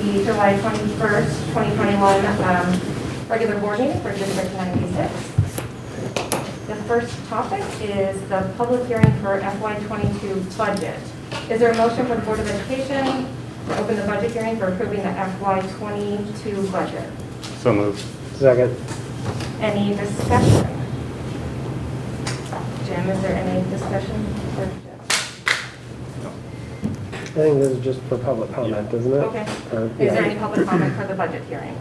the July 21st, 2021 regular board meeting for District 96. The first topic is the public hearing for FY22 budget. Is there a motion for the Board of Education to open the budget hearing for approving the FY22 budget? So moved. Second. Any discussion? Jim, is there any discussion? I think this is just for public comment, isn't it? Okay. Is there any public comment for the budget hearing?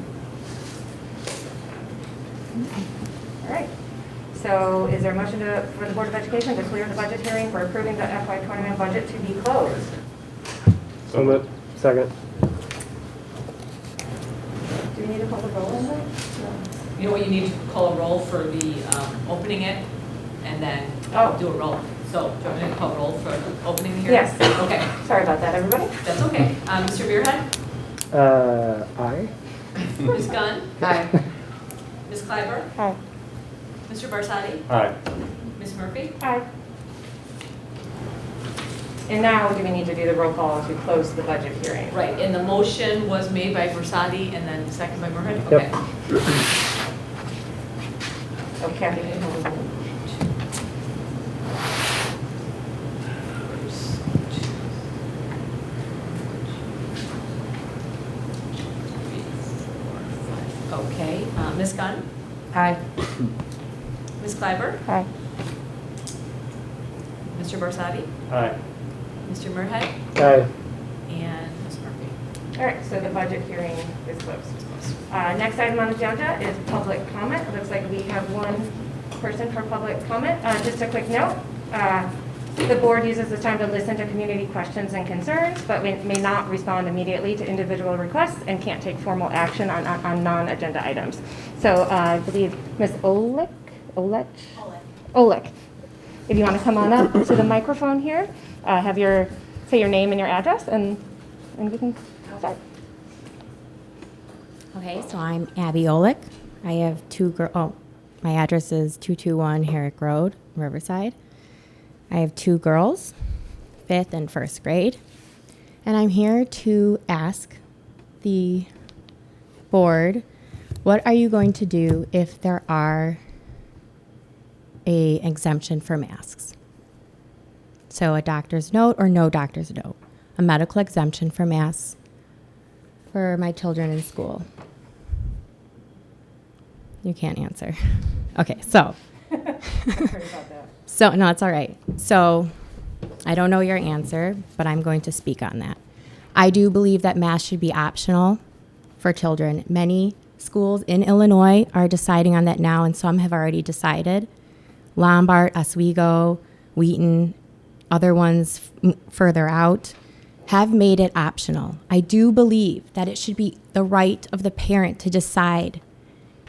All right. So is there a motion for the Board of Education to clear the budget hearing for approving the FY21 budget to be closed? So moved. Second. Do we need a public roll on that? No. You know what, you need to call a roll for the opening it, and then do a roll. So, do you want me to call a roll for opening the hearing? Yes. Okay. Sorry about that, everybody. That's okay. Mr. Beerhead? Aye. Ms. Gunn? Aye. Ms. Kleiber? Aye. Mr. Barsati? Aye. Ms. Murphy? Aye. And now, do we need to do the roll call to close the budget hearing? Right, and the motion was made by Barsati and then second by Beerhead? Yep. Okay. Oh, Kathy, can you hold the roll? Okay, Ms. Gunn? Aye. Ms. Kleiber? Aye. Mr. Barsati? Aye. Mr. Murhead? Aye. And Ms. Murphy? All right, so the budget hearing is closed. Next item on the agenda is public comment. It looks like we have one person for public comment. Just a quick note, the board uses this time to listen to community questions and concerns, but we may not respond immediately to individual requests and can't take formal action on non-agenda items. So I believe Ms. Olick, if you want to come on up to the microphone here, say your name and your address, and we can start. Okay, so I'm Abby Olick. I have two girls. My address is 221 Herrick Road, Riverside. I have two girls, 5th and 1st grade, and I'm here to ask the board, what are you going to do if there are a exemption for masks? So a doctor's note or no doctor's note, a medical exemption for masks for my children in school. You can't answer. Okay, so. Sorry about that. So, no, it's all right. So, I don't know your answer, but I'm going to speak on that. I do believe that masks should be optional for children. Many schools in Illinois are deciding on that now, and some have already decided. Lombard, Oswego, Wheaton, other ones further out have made it optional. I do believe that it should be the right of the parent to decide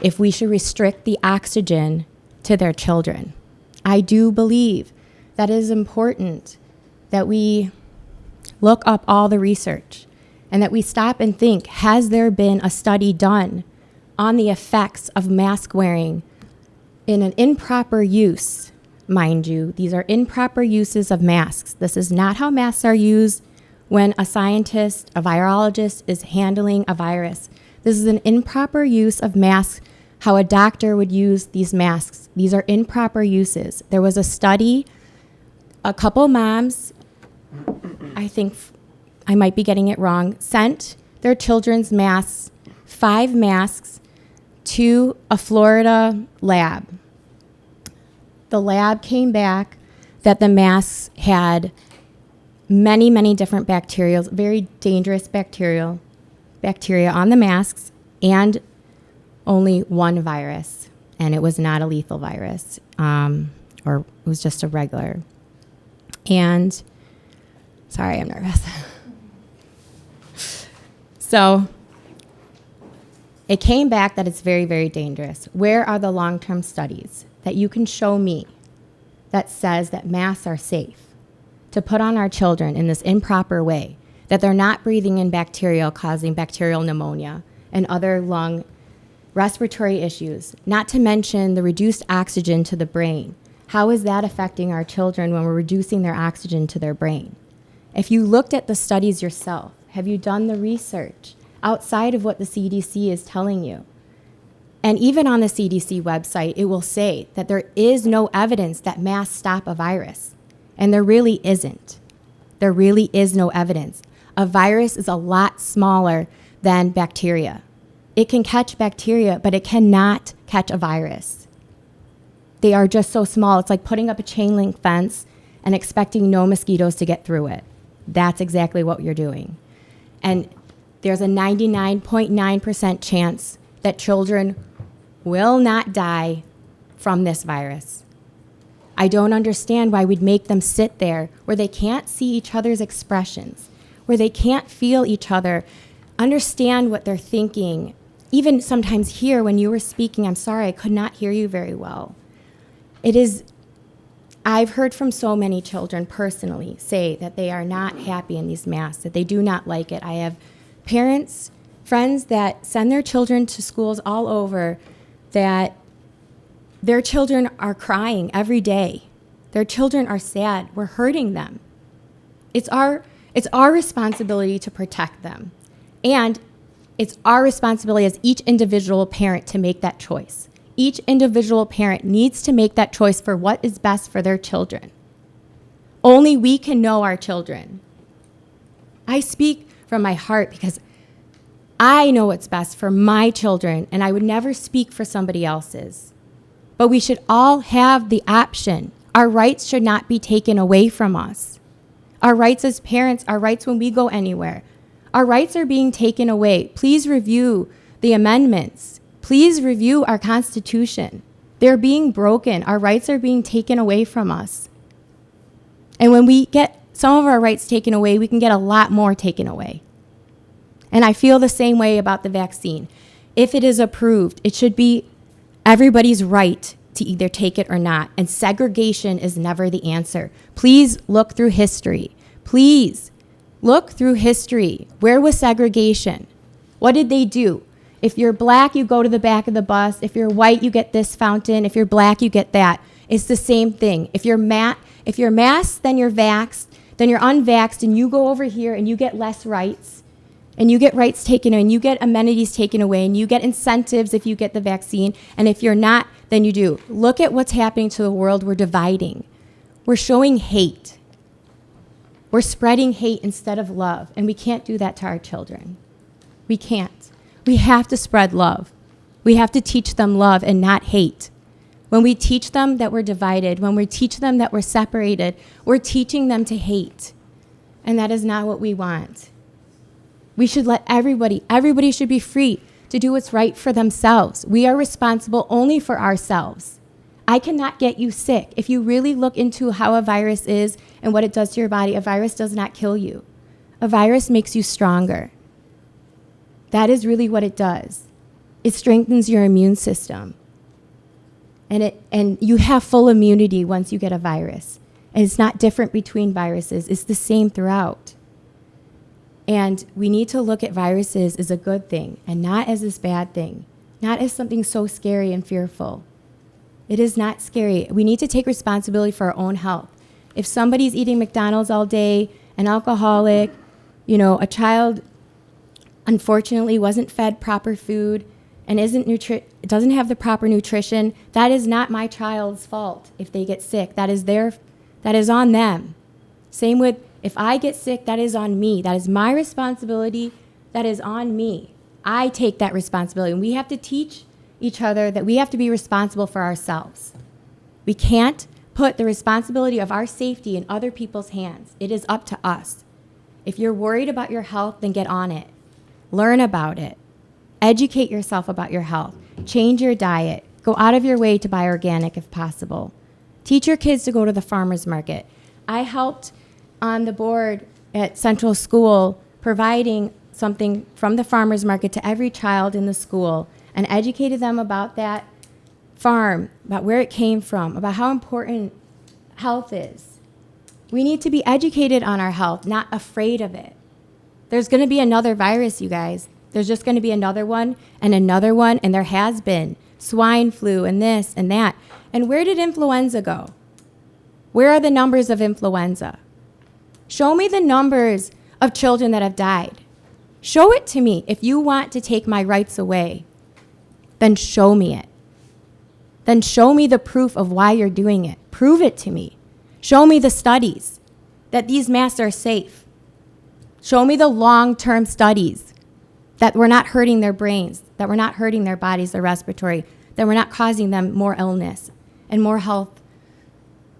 if we should restrict the oxygen to their children. I do believe that it is important that we look up all the research and that we stop and think, has there been a study done on the effects of mask wearing in an improper use? Mind you, these are improper uses of masks. This is not how masks are used when a scientist, a virologist is handling a virus. This is an improper use of masks, how a doctor would use these masks. These are improper uses. There was a study, a couple moms, I think I might be getting it wrong, sent their children's masks, 5 masks, to a Florida lab. The lab came back that the masks had many, many different bacteria, very dangerous bacteria on the masks, and only one virus, and it was not a lethal virus, or it was just a regular. And, sorry, I'm nervous. So, it came back that it's very, very dangerous. Where are the long-term studies that you can show me that says that masks are safe to put on our children in this improper way, that they're not breathing in bacteria causing bacterial pneumonia and other lung respiratory issues, not to mention the reduced oxygen to the brain. How is that affecting our children when we're reducing their oxygen to their brain? If you looked at the studies yourself, have you done the research outside of what the CDC is telling you. And even on the CDC website, it will say that there is no evidence that masks stop a virus. And there really isn't. There really is no evidence. A virus is a lot smaller than bacteria. It can catch bacteria, but it cannot catch a virus. They are just so small. It's like putting up a chain link fence and expecting no mosquitoes to get through it. That's exactly what you're doing. And there's a 99.9% chance that children will not die from this virus. I don't understand why we'd make them sit there where they can't see each other's expressions, where they can't feel each other, understand what they're thinking. Even sometimes here when you were speaking, I'm sorry, I could not hear you very well. I've heard from so many children personally say that they are not happy in these masks, that they do not like it. I have parents, friends that send their children to schools all over that their children are crying every day. Their children are sad. We're hurting them. It's our responsibility to protect them. And it's our responsibility as each individual parent to make that choice. Each individual parent needs to make that choice for what is best for their children. Only we can know our children. I speak from my heart because I know what's best for my children, and I would never speak for somebody else's. But we should all have the option. Our rights should not be taken away from us. Our rights as parents, our rights when we go anywhere. Our rights are being taken away. Please review the amendments. Please review our Constitution. They're being broken. Our rights are being taken away from us. And when we get some of our rights taken away, we can get a lot more taken away. And I feel the same way about the vaccine. If it is approved, it should be everybody's right to either take it or not. And segregation is never the answer. Please look through history. Please look through history. Where was segregation? What did they do? If you're black, you go to the back of the bus. If you're white, you get this fountain. If you're black, you get that. It's the same thing. If you're masked, then you're vaxxed, then you're unvaxxed, and you go over here and you get less rights, and you get rights taken away, and you get amenities taken away, and you get incentives if you get the vaccine, and if you're not, then you do. Look at what's happening to the world. We're dividing. We're showing hate. We're spreading hate instead of love, and we can't do that to our children. We can't. We have to spread love. We have to teach them love and not hate. When we teach them that we're divided, when we teach them that we're separated, we're teaching them to hate. And that is not what we want. We should let everybody should be free to do what's right for themselves. We are responsible only for ourselves. I cannot get you sick. If you really look into how a virus is and what it does to your body, a virus does not kill you. A virus makes you stronger. That is really what it does. It strengthens your immune system. And you have full immunity once you get a virus. And it's not different between viruses. It's the same throughout. And we need to look at viruses as a good thing and not as this bad thing, not as something so scary and fearful. It is not scary. We need to take responsibility for our own health. If somebody's eating McDonald's all day, an alcoholic, a child unfortunately wasn't fed proper food and doesn't have the proper nutrition, that is not my child's fault if they get sick. That is on them. Same with if I get sick, that is on me. That is my responsibility. That is on me. I take that responsibility. And we have to teach each other that we have to be responsible for ourselves. We can't put the responsibility of our safety in other people's hands. It is up to us. If you're worried about your health, then get on it. Learn about it. Educate yourself about your health. Change your diet. Go out of your way to buy organic if possible. Teach your kids to go to the farmer's market. I helped on the board at Central School providing something from the farmer's market to every child in the school and educated them about that farm, about where it came from, about how important health is. We need to be educated on our health, not afraid of it. There's going to be another virus, you guys. There's just going to be another one, and there has been. Swine flu and this and that. And where did influenza go? Where are the numbers of influenza? Show me the numbers of children that have died. Show it to me. If you want to take my rights away, then show me it. Then show me the proof of why you're doing it. Prove it to me. Show me the studies that these masks are safe. Show me the long-term studies that we're not hurting their brains, that we're not hurting their bodies, their respiratory, that we're not causing them more illness and more health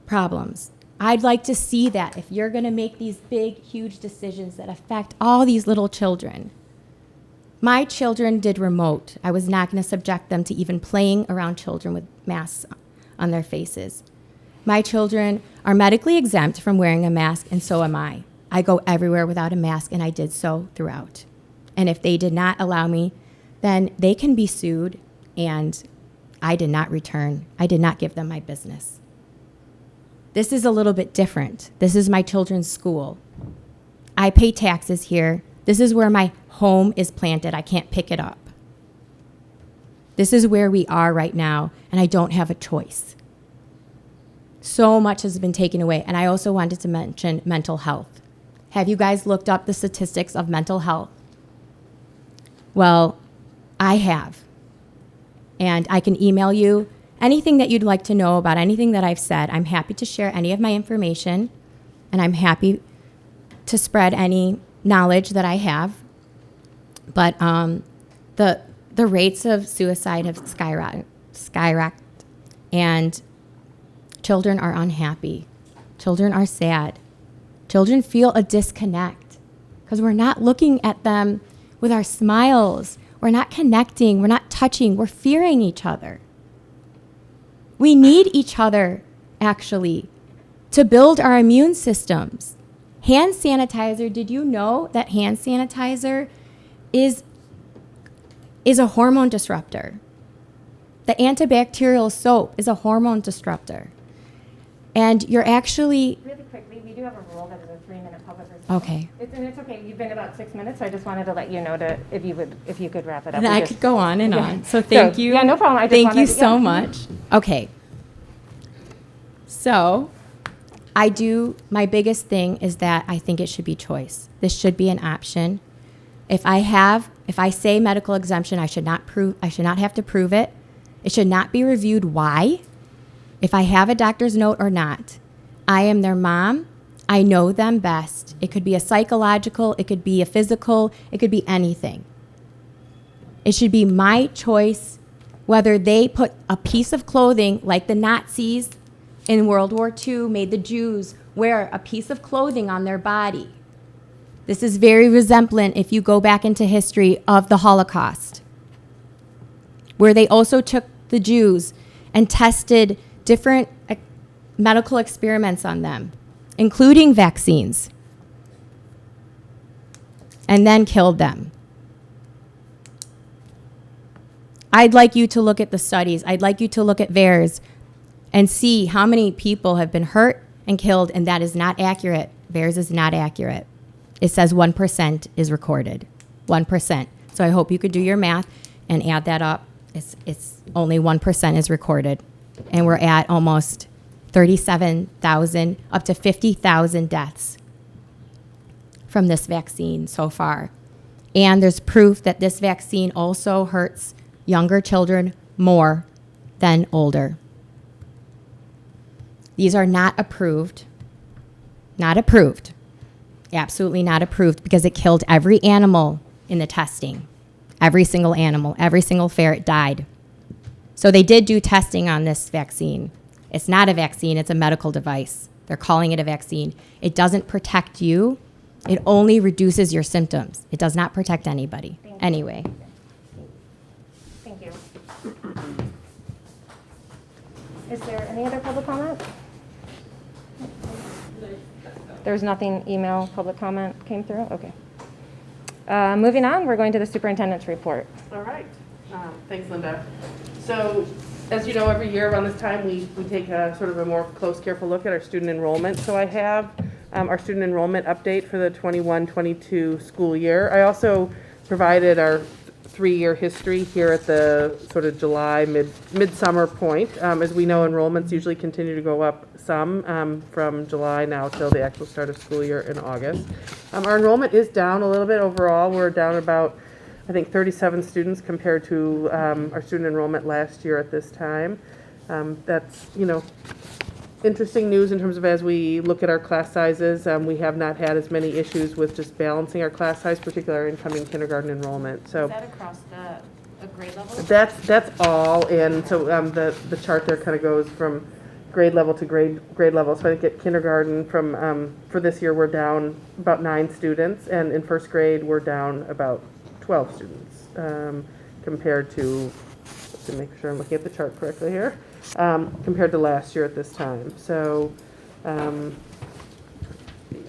problems. I'd like to see that if you're going to make these big, huge decisions that affect all these little children. My children did remote. I was not going to subject them to even playing around children with masks on their faces. My children are medically exempt from wearing a mask, and so am I. I go everywhere without a mask, and I did so throughout. And if they did not allow me, then they can be sued, and I did not return. I did not give them my business. This is a little bit different. This is my children's school. I pay taxes here. This is where my home is planted. I can't pick it up. This is where we are right now, and I don't have a choice. So much has been taken away. And I also wanted to mention mental health. Have you guys looked up the statistics of mental health? Well, I have. And I can email you anything that you'd like to know about anything that I've said. I'm happy to share any of my information, and I'm happy to spread any knowledge that I have. But the rates of suicide have skyrocketed, and children are unhappy. Children are sad. Children feel a disconnect because we're not looking at them with our smiles. We're not connecting. We're not touching. We're fearing each other. We need each other, actually, to build our immune systems. Hand sanitizer, did you know that hand sanitizer is a hormone disruptor? The antibacterial soap is a hormone disruptor. And you're actually... Really quickly, we do have a rule that is a 3-minute public response. Okay. It's okay. You've been about 6 minutes, so I just wanted to let you know if you could wrap it up. And I could go on and on. So thank you. Yeah, no problem. I just Thank you wanted to- so yeah. much. Okay. So my biggest thing is that I think it should be choice. This should be an option. If I say medical exemption, I should not have to prove it. It should not be reviewed why. If I have a doctor's note or not. I am their mom. I know them best. It could be a psychological, it could be a physical, it could be anything. It should be my choice whether they put a piece of clothing like the Nazis in World War II made the Jews wear a piece of clothing on their body. This is very resemblant if you go back into history of the Holocaust, where they also took the Jews and tested different medical experiments on them, including vaccines, and then killed them. I'd like you to look at the studies. I'd like you to look at VAERS and see how many people have been hurt and killed, and that is not accurate. VAERS is not accurate. It says 1% is recorded, 1%. So I hope you could do your math and add that up. It's only 1% is recorded, and we're at almost 37,000, up to 50,000 deaths from this vaccine so far. And there's proof that this vaccine also hurts younger children more than older. These are not approved. Not approved. Absolutely not approved, because it killed every animal in the testing. Every single animal, every single ferret died. So they did do testing on this vaccine. It's not a vaccine, it's a medical device. They're calling it a vaccine. It doesn't protect you. It only reduces your symptoms. It does not protect anybody. Anyway. Thank you. Is there any other public comment? There's nothing, email, public comment came through? Okay. Moving on, we're going to the superintendent's report. All right. Thanks, Linda. So, as you know, every year around this time, we take a sort of a more close, careful look at our student enrollment. So I have our student enrollment update for the 21-22 school year. I also provided our 3-year history here at the sort of July, midsummer point. As we know, enrollments usually continue to go up some from July now till the actual start of school year in August. Our enrollment is down a little bit overall. We're down about, I think, 37 students compared to our student enrollment last year at this time. That's, interesting news in terms of as we look at our class sizes. We have not had as many issues with just balancing our class size, particularly our incoming kindergarten enrollment. So Is that across the grade level? that's all, and so the chart there kind of goes from grade level to grade level. So I think at kindergarten from for this year we're down about 9 students, and in first grade we're down about 12 students compared to, to make sure I'm looking at the chart correctly here, compared to last year at this time. So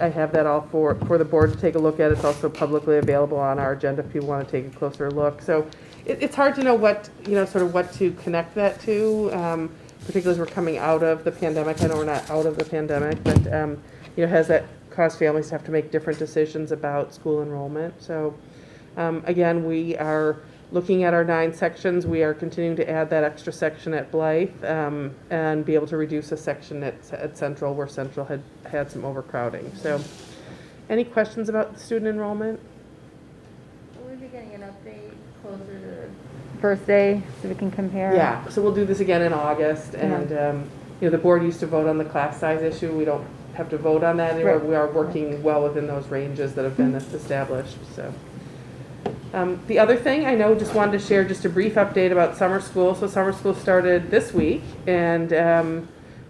I have that all for the board to take a look at. It's also publicly available on our agenda if people want to take a closer look. So it's hard to know what, sort of what to connect that to, particularly as we're coming out of the pandemic. I know we're not out of the pandemic, but, has that caused families to have to make different decisions about school enrollment? So again, we are looking at our 9 sections. We are continuing to add that extra section at Blythe and be able to reduce a section at Central where Central had some overcrowding. So any questions about student enrollment? Will we be getting an update closer to first day so we can compare? Yeah, so we'll do this again in August, and the board used to vote on the class size issue. We don't have to vote on that anymore. Right. We are working well within those ranges that have been established. So the other thing I know, just wanted to share just a brief update about summer school. So summer school started this week, and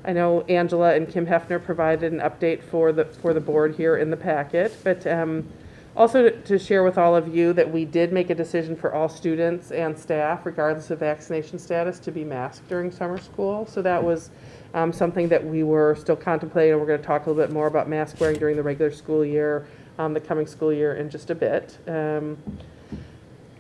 I know Angela and Kim Hefner provided an update for the board here in the packet, but also to share with all of you that we did make a decision for all students and staff, regardless of vaccination status, to be masked during summer school. So that was something that we were still contemplating, and we're going to talk a little bit more about mask wearing during the regular school year, the coming school year in just a bit.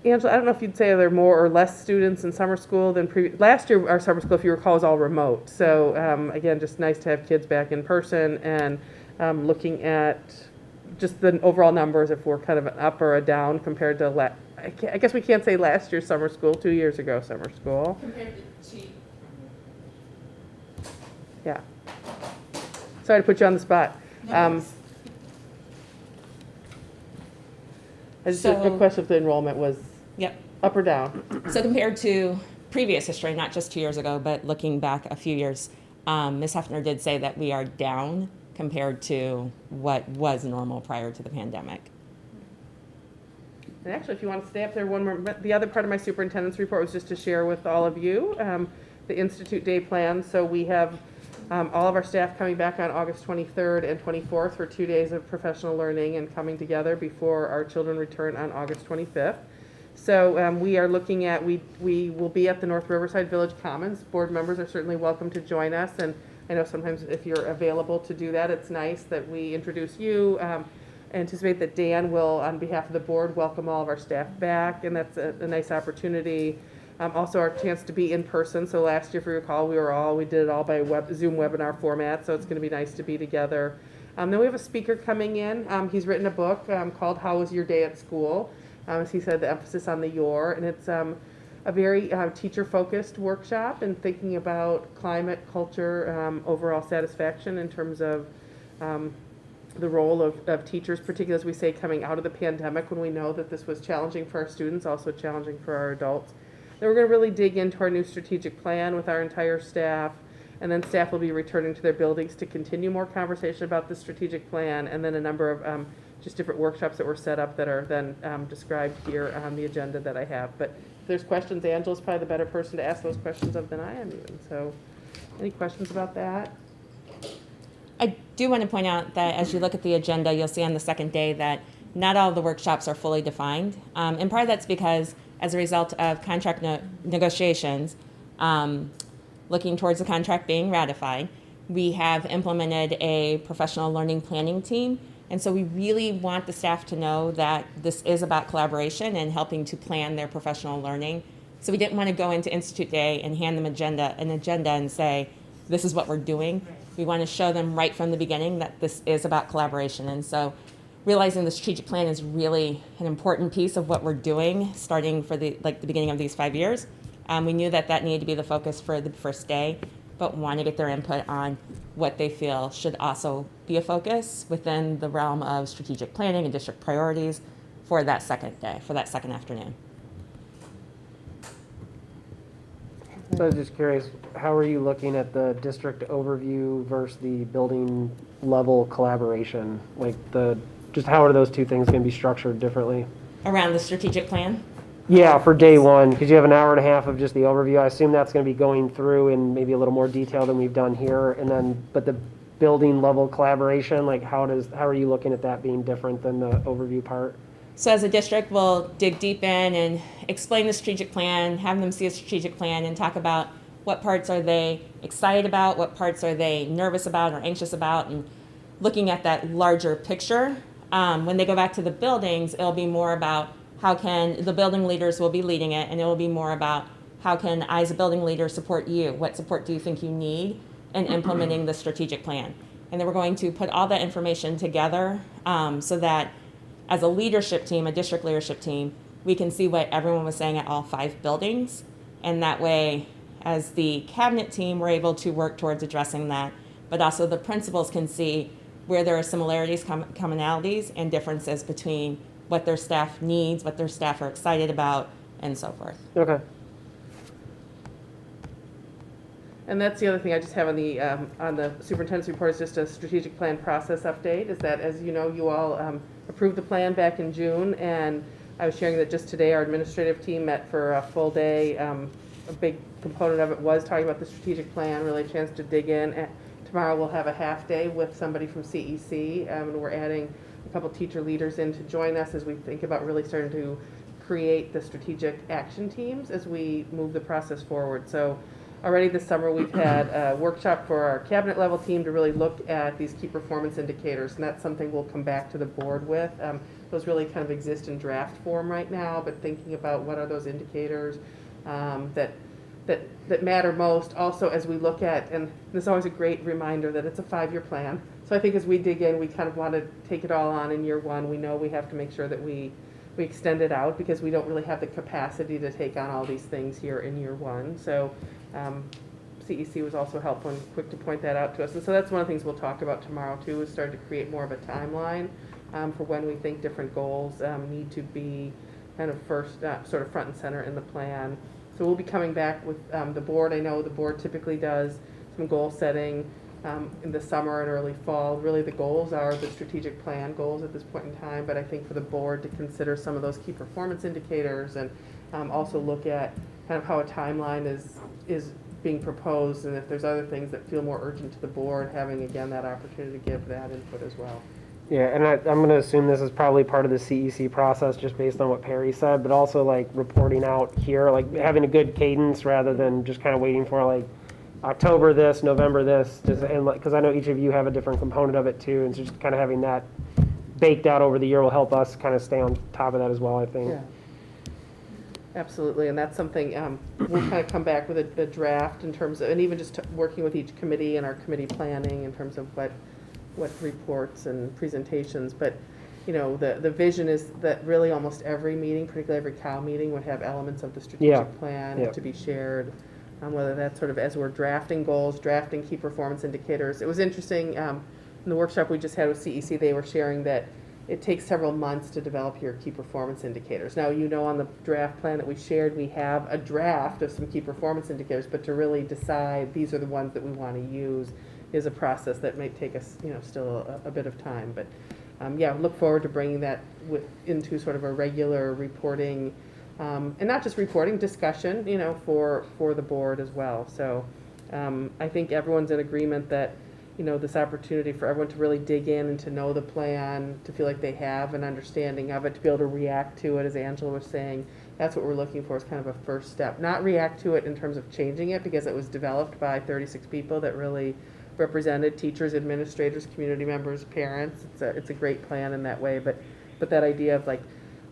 Angela, I don't know if you'd say are there more or less students in summer school than previous. Last year, our summer school, if you recall, was all remote. So again, just nice to have kids back in person, and looking at just the overall numbers, if we're kind of an up or a down compared to I guess we can't say last year's summer school, 2 years ago summer school. Compared to Yeah. Sorry to put you on the spot. Just a So- question if the enrollment was Yep. up or down. So compared to previous history, not just 2 years ago, but looking back a few years, Ms. Hefner did say that we are down compared to what was normal prior to the pandemic. And actually, if you want to stay up there one more, the other part of my superintendent's report was just to share with all of you the Institute Day plan. So we have all of our staff coming back on August 23rd and 24th for 2 days of professional learning and coming together before our children return on August 25th. So we are looking at, we will be at the North Riverside Village Commons. Board members are certainly welcome to join us, and I know sometimes if you're available to do that, it's nice that we introduce you. Anticipate that Dan will, on behalf of the board, welcome all of our staff back, and that's a nice opportunity. Also our chance to be in person. So last year, if you recall, we did it all by Zoom webinar format, so it's going to be nice to be together. Then we have a speaker coming in. He's written a book called How Was Your Day at School? As he said, the emphasis on the your, and it's a very teacher-focused workshop and thinking about climate, culture, overall satisfaction in terms of the role of teachers, particularly as we say coming out of the pandemic when we know that this was challenging for our students, also challenging for our adults. Then we're going to really dig into our new strategic plan with our entire staff, and then staff will be returning to their buildings to continue more conversation about the strategic plan, and then a number of just different workshops that were set up that are then described here on the agenda that I have. But if there's questions, Angela's probably the better person to ask those questions of than I am even. So any questions about that? I do want to point out that as you look at the agenda, you'll see on the second day that not all of the workshops are fully defined. And part of that's because as a result of contract negotiations, looking towards the contract being ratified, we have implemented a professional learning planning team. And so we really want the staff to know that this is about collaboration and helping to plan their professional learning. So we didn't want to go into Institute Day and hand them an agenda and say, this is what we're doing. We want to show them right from the beginning that this is about collaboration. And so realizing the strategic plan is really an important piece of what we're doing, starting for the beginning of these 5 years. We knew that that needed to be the focus for the first day, but want to get their input on what they feel should also be a focus within the realm of strategic planning and district priorities for that second day, for that second afternoon. So I was just curious, how are you looking at the district overview versus the building level collaboration? Like just how are those two things going to be structured differently? Around the strategic plan? Yeah, for day one, because you have an hour and a half of just the overview. I assume that's going to be going through in maybe a little more detail than we've done here. And then, but the building level collaboration, like how are you looking at that being different than the overview part? So as a district, we'll dig deep in and explain the strategic plan, have them see a strategic plan and talk about what parts are they excited about, what parts are they nervous about or anxious about, and looking at that larger picture. When they go back to the buildings, it'll be more about how can the building leaders will be leading it, and it will be more about how can I as a building leader support you? What support do you think you need in implementing the strategic plan? And then we're going to put all that information together so that as a leadership team, a district leadership team, we can see what everyone was saying at all 5 buildings. And that way, as the cabinet team, we're able to work towards addressing that. But also the principals can see where there are similarities, commonalities, and differences between what their staff needs, what their staff are excited about, and so forth. Okay. And that's the other thing I just have on the superintendent's report is just a strategic plan process update, is that, as you know, you all approved the plan back in June, and I was sharing that just today our administrative team met for a full day. A big component of it was talking about the strategic plan, really a chance to dig in. And tomorrow we'll have a half day with somebody from CEC, and we're adding a couple teacher leaders in to join us as we think about really starting to create the strategic action teams as we move the process forward. So already this summer we've had a workshop for our cabinet level team to really look at these key performance indicators, and that's something we'll come back to the board with. Those really kind of exist in draft form right now, but thinking about what are those indicators that matter most. Also, as we look at, and this is always a great reminder that it's a 5-year plan. So I think as we dig in, we kind of want to take it all on in year one. We know we have to make sure that we extend it out because we don't really have the capacity to take on all these things here in year one. So CEC was also helpful and quick to point that out to us. And so that's one of the things we'll talk about tomorrow too, is start to create more of a timeline for when we think different goals need to be kind of first sort of front and center in the plan. So we'll be coming back with the board. I know the board typically does some goal setting in the summer and early fall. Really the goals are the strategic plan goals at this point in time, but I think for the board to consider some of those key performance indicators and also look at kind of how a timeline is being proposed, and if there's other things that feel more urgent to the board, having again that opportunity to give that input as well. Yeah, and I'm going to assume this is probably part of the CEC process just based on what Perry said, but also like reporting out here, like having a good cadence rather than just kind of waiting for like October this, November this, and because I know each of you have a different component of it too, and so just kind of having that baked out over the year will help us kind of stay on top of that as well, I think. Yeah. Absolutely, and that's something we'll kind of come back with a draft in terms of, and even just working with each committee and our committee planning in terms of what reports and presentations. But you know, the vision is that really almost every meeting, particularly every COW meeting, would have elements of the strategic plan to be shared. Whether that's sort of as we're drafting goals, drafting key performance indicators. It was interesting in the workshop we just had with CEC, they were sharing that it takes several months to develop your key performance indicators. Now, you know, on the draft plan that we shared, we have a draft of some key performance indicators, but to really decide these are the ones that we want to use is a process that may take us, you know, still a bit of time. But yeah, look forward to bringing that into sort of a regular reporting, and not just reporting, discussion, you know, for the board as well. So I think everyone's in agreement that, you know, this opportunity for everyone to really dig in and to know the plan, to feel like they have an understanding of it, to be able to react to it, as Angela was saying, that's what we're looking for, is kind of a first step. Not react to it in terms of changing it, because it was developed by 36 people that really represented teachers, administrators, community members, parents. It's a great plan in that way, but that idea of like,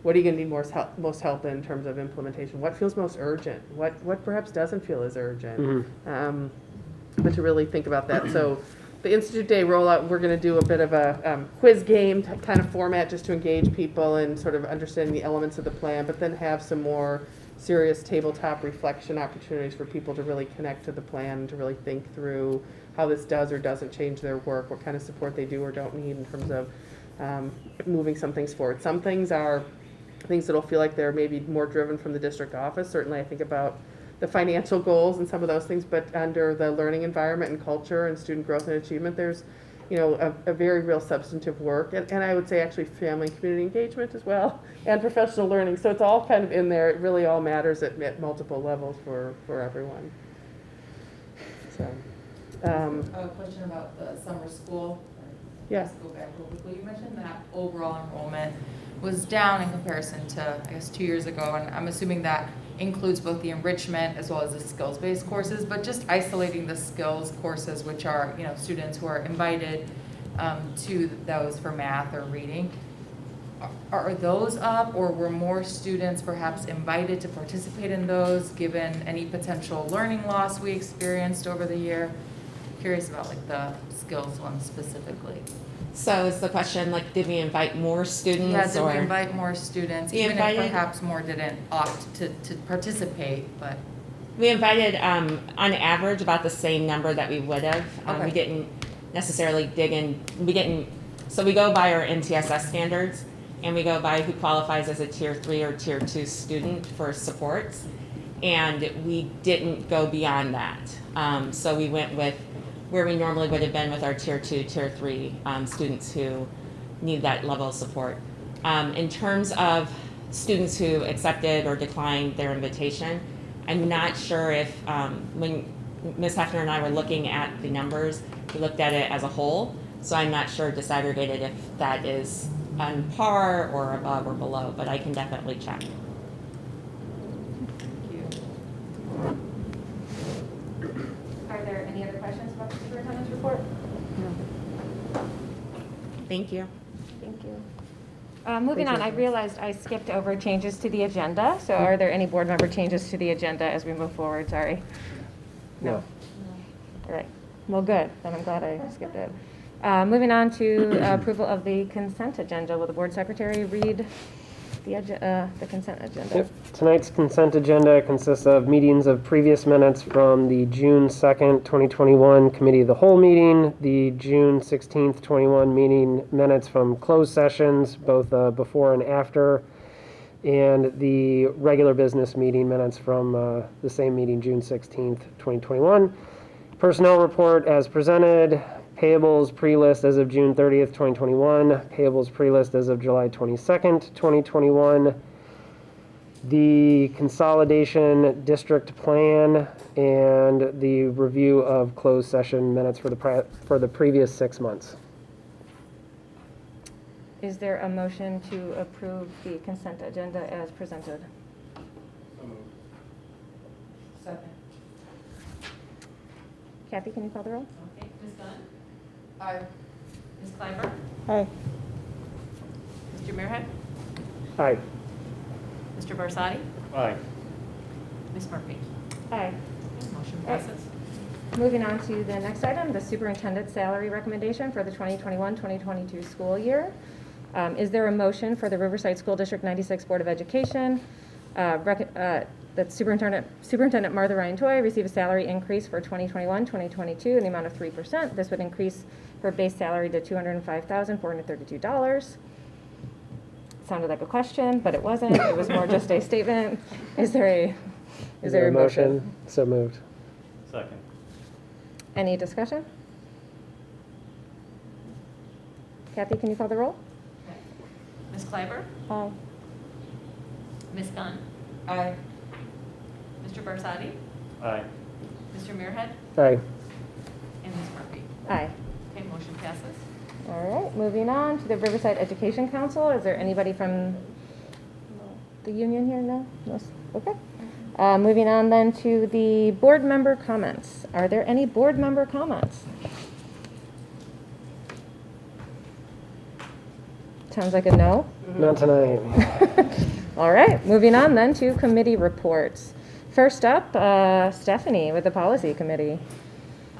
what are you going to need most help in terms of implementation? What feels most urgent? What perhaps doesn't feel as urgent? But to really think about that. So the Institute Day rollout, we're going to do a bit of a quiz game kind of format just to engage people and sort of understanding the elements of the plan, but then have some more serious tabletop reflection opportunities for people to really connect to the plan, to really think through how this does or doesn't change their work, what kind of support they do or don't need in terms of moving some things forward. Some things are things that'll feel like they're maybe more driven from the district office. Certainly, I think about the financial goals and some of those things, but under the learning environment and culture and student growth and achievement, there's, you know, a very real substantive work, and I would say actually family and community engagement as well, and professional learning. So it's all kind of in there. It really all matters at multiple levels for everyone. So, A question about the summer school. Yeah. Let's go back real quickly. You mentioned that overall enrollment was down in comparison to, I guess, 2 years ago, and I'm assuming that includes both the enrichment as well as the skills-based courses, but just isolating the skills courses, which are, you know, students who are invited to those for math or reading. Are those up, or were more students perhaps invited to participate in those given any potential learning loss we experienced over the year? Curious about like the skills one specifically. So is the question like, did we invite more students? Yeah, did or we invite more students, We even invited- if perhaps more didn't opt to participate, but. We invited, on average, about the same number that we would have. Okay. We didn't necessarily dig in. So we go by our NTSS standards, and we go by who qualifies as a tier 3 or tier 2 student for supports. And we didn't go beyond that. So we went with where we normally would have been with our tier 2, tier 3 students who need that level of support. In terms of students who accepted or declined their invitation, I'm not sure if, when Ms. Hefner and I were looking at the numbers, we looked at it as a whole, so I'm not sure disaggregated if that is on par or above or below, but I can definitely check. Are there any other questions about the superintendent's report? Thank you. Thank you. Moving on, I realized I skipped over changes to the agenda, so are there any board member changes to the agenda as we move forward? Sorry. No. All right, well, good, then I'm glad I skipped it. Moving on to approval of the consent agenda. Will the board secretary read the consent agenda? Yep. Tonight's consent agenda consists of meetings of previous minutes from the June 2nd, 2021 Committee of the Whole meeting, the June 16th, 21 meeting minutes from closed sessions, both before and after, and the regular business meeting minutes from the same meeting, June 16th, 2021. Personnel report as presented. Payables pre-list as of June 30th, 2021. Payables pre-list as of July 22nd, 2021. The consolidation district plan and the review of closed session minutes for the previous 6 months. Is there a motion to approve the consent agenda as presented? Second. Kathy, can you call the roll? Okay, Ms. Gunn? Aye. Ms. Clyber? Aye. Mr. Muirhead? Aye. Mr. Barsadi? Aye. Ms. Murphy? Aye. Motion passes. Moving on to the next item, the superintendent's salary recommendation for the 2021-2022 school year. Is there a motion for the Riverside School District 96 Board of Education that Superintendent Martha Ryan Toy receive a salary increase for 2021-2022 in the amount of 3%? This would increase her base salary to $205,432. Sounded like a question, but it wasn't. It was more just a statement. Is there a motion? So moved. Second. Any discussion? Kathy, can you call the roll? Ms. Clyber? Aye. Ms. Gunn? Aye. Mr. Barsadi? Aye. Mr. Muirhead? Aye. And Ms. Murphy? Aye. Okay, motion passes. All right, moving on to the Riverside Education Council. Is there anybody from the union here? No? No? Okay. Moving on then to the board member comments. Are there any board member comments? Sounds like a no. Not tonight. All right, moving on then to committee reports. First up, Stephanie with the policy committee.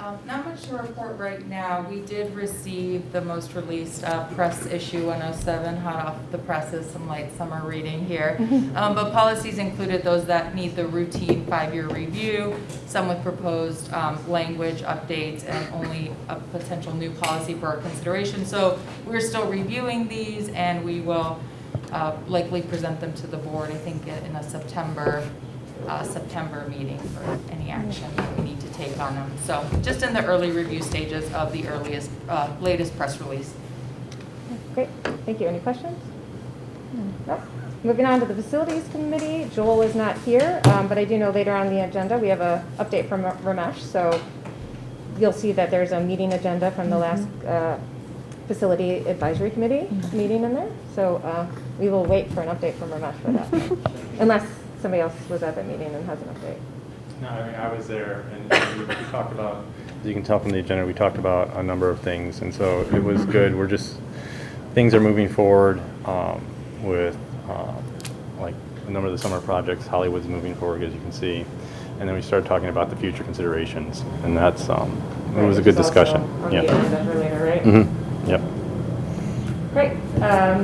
Not much to report right now. We did receive the most released press issue 107, hot off the presses, some light summer reading here. But policies included those that need the routine 5-year review, some with proposed language updates, and only a potential new policy for our consideration. So we're still reviewing these, and we will likely present them to the board, I think, in a September meeting for any action that we need to take on them. So just in the early review stages of the latest press release. Great, thank you. Any questions? No. Moving on to the Facilities Committee, Joel is not here, but I do know later on the agenda we have an update from Ramesh, so you'll see that there's a meeting agenda from the last Facility Advisory Committee meeting in there, so we will wait for an update from Ramesh for that, unless somebody else was at that meeting and has an update. No, I mean, I was there, and we talked about, as you can tell from the agenda, we talked about a number of things, and so it was good. We're just, things are moving forward with like a number of the summer projects. Hollywood's moving forward, as you can see, and then we started talking about the future considerations, and that's, it was a good discussion. Yeah. For later, right? Mm-hmm. Yep. Great.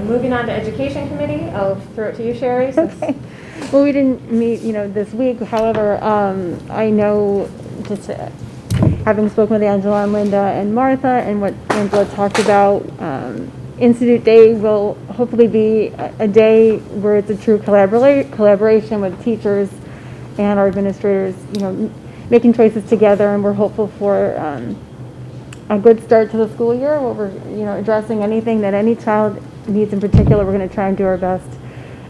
Moving on to Education Committee, I'll throw it to you, Sherry. Okay. Well, we didn't meet, this week. However, I know, just having spoken with Angela and Linda and Martha, and what Angela talked about, Institute Day will hopefully be a day where it's a true collaboration with teachers and our administrators, making choices together, and we're hopeful for a good start to the school year, where we're, addressing anything that any child needs in particular. We're going to try and do our best.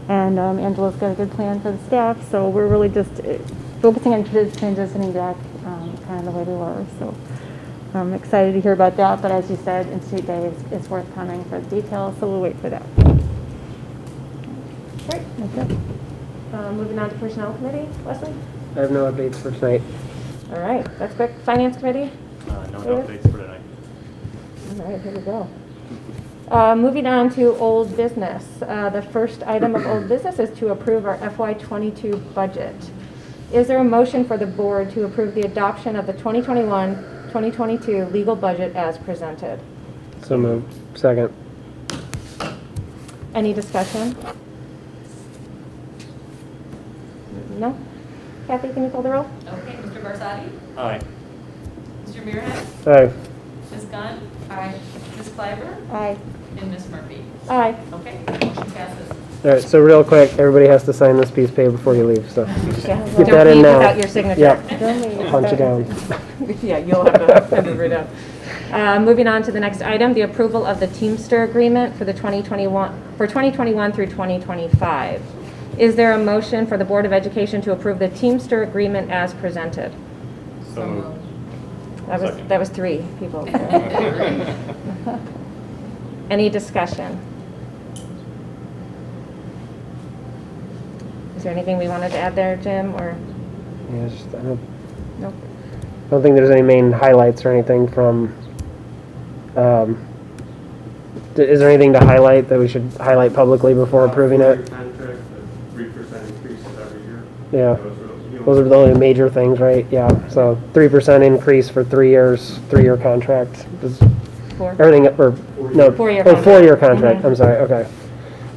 And Angela's got a good plan for the staff, so we're really just focusing on transitioning back kind of the way we were. So I'm excited to hear about that, but as you said, Institute Day is forthcoming for the details, so we'll wait for that. Great. That's it. Moving on to Personnel Committee, Leslie? I have no updates for tonight. All right, that's quick. Finance Committee? No updates for tonight. All right, here we go. Moving on to old business. The first item of old business is to approve our FY22 budget. Is there a motion for the board to approve the adoption of the 2021-2022 legal budget as presented? So moved. Second. Any discussion? No? Kathy, can you call the roll? Okay, Mr. Barsadi? Aye. Mr. Muirhead? Aye. Ms. Gunn? Aye. Ms. Clyber? Aye. And Ms. Murphy? Aye. Okay, motion passes. All right, so real quick, everybody has to sign this piece of paper before you leave, so Yeah. get that in Leave now. without your signature. Yep, punch it down. Yeah, you'll have to move it up. Moving on to the next item, the approval of the Teamster agreement for the 2021 through 2025. Is there a motion for the Board of Education to approve the Teamster agreement as presented? So moved. That was 3 people. Any discussion? Is there anything we wanted to add there, Jim, or? Yeah, just, Nope. I don't think there's any main highlights or anything from, is there anything to highlight that we should highlight publicly before approving it? Contract, 3% increases every year. Yeah, Those those are the only major things, right? Yeah, so 3% increase for 3 years, 3-year contract. Is 4? everything, or, no. 4-year Oh, contract. 4-year contract, Mhm. I'm sorry, okay.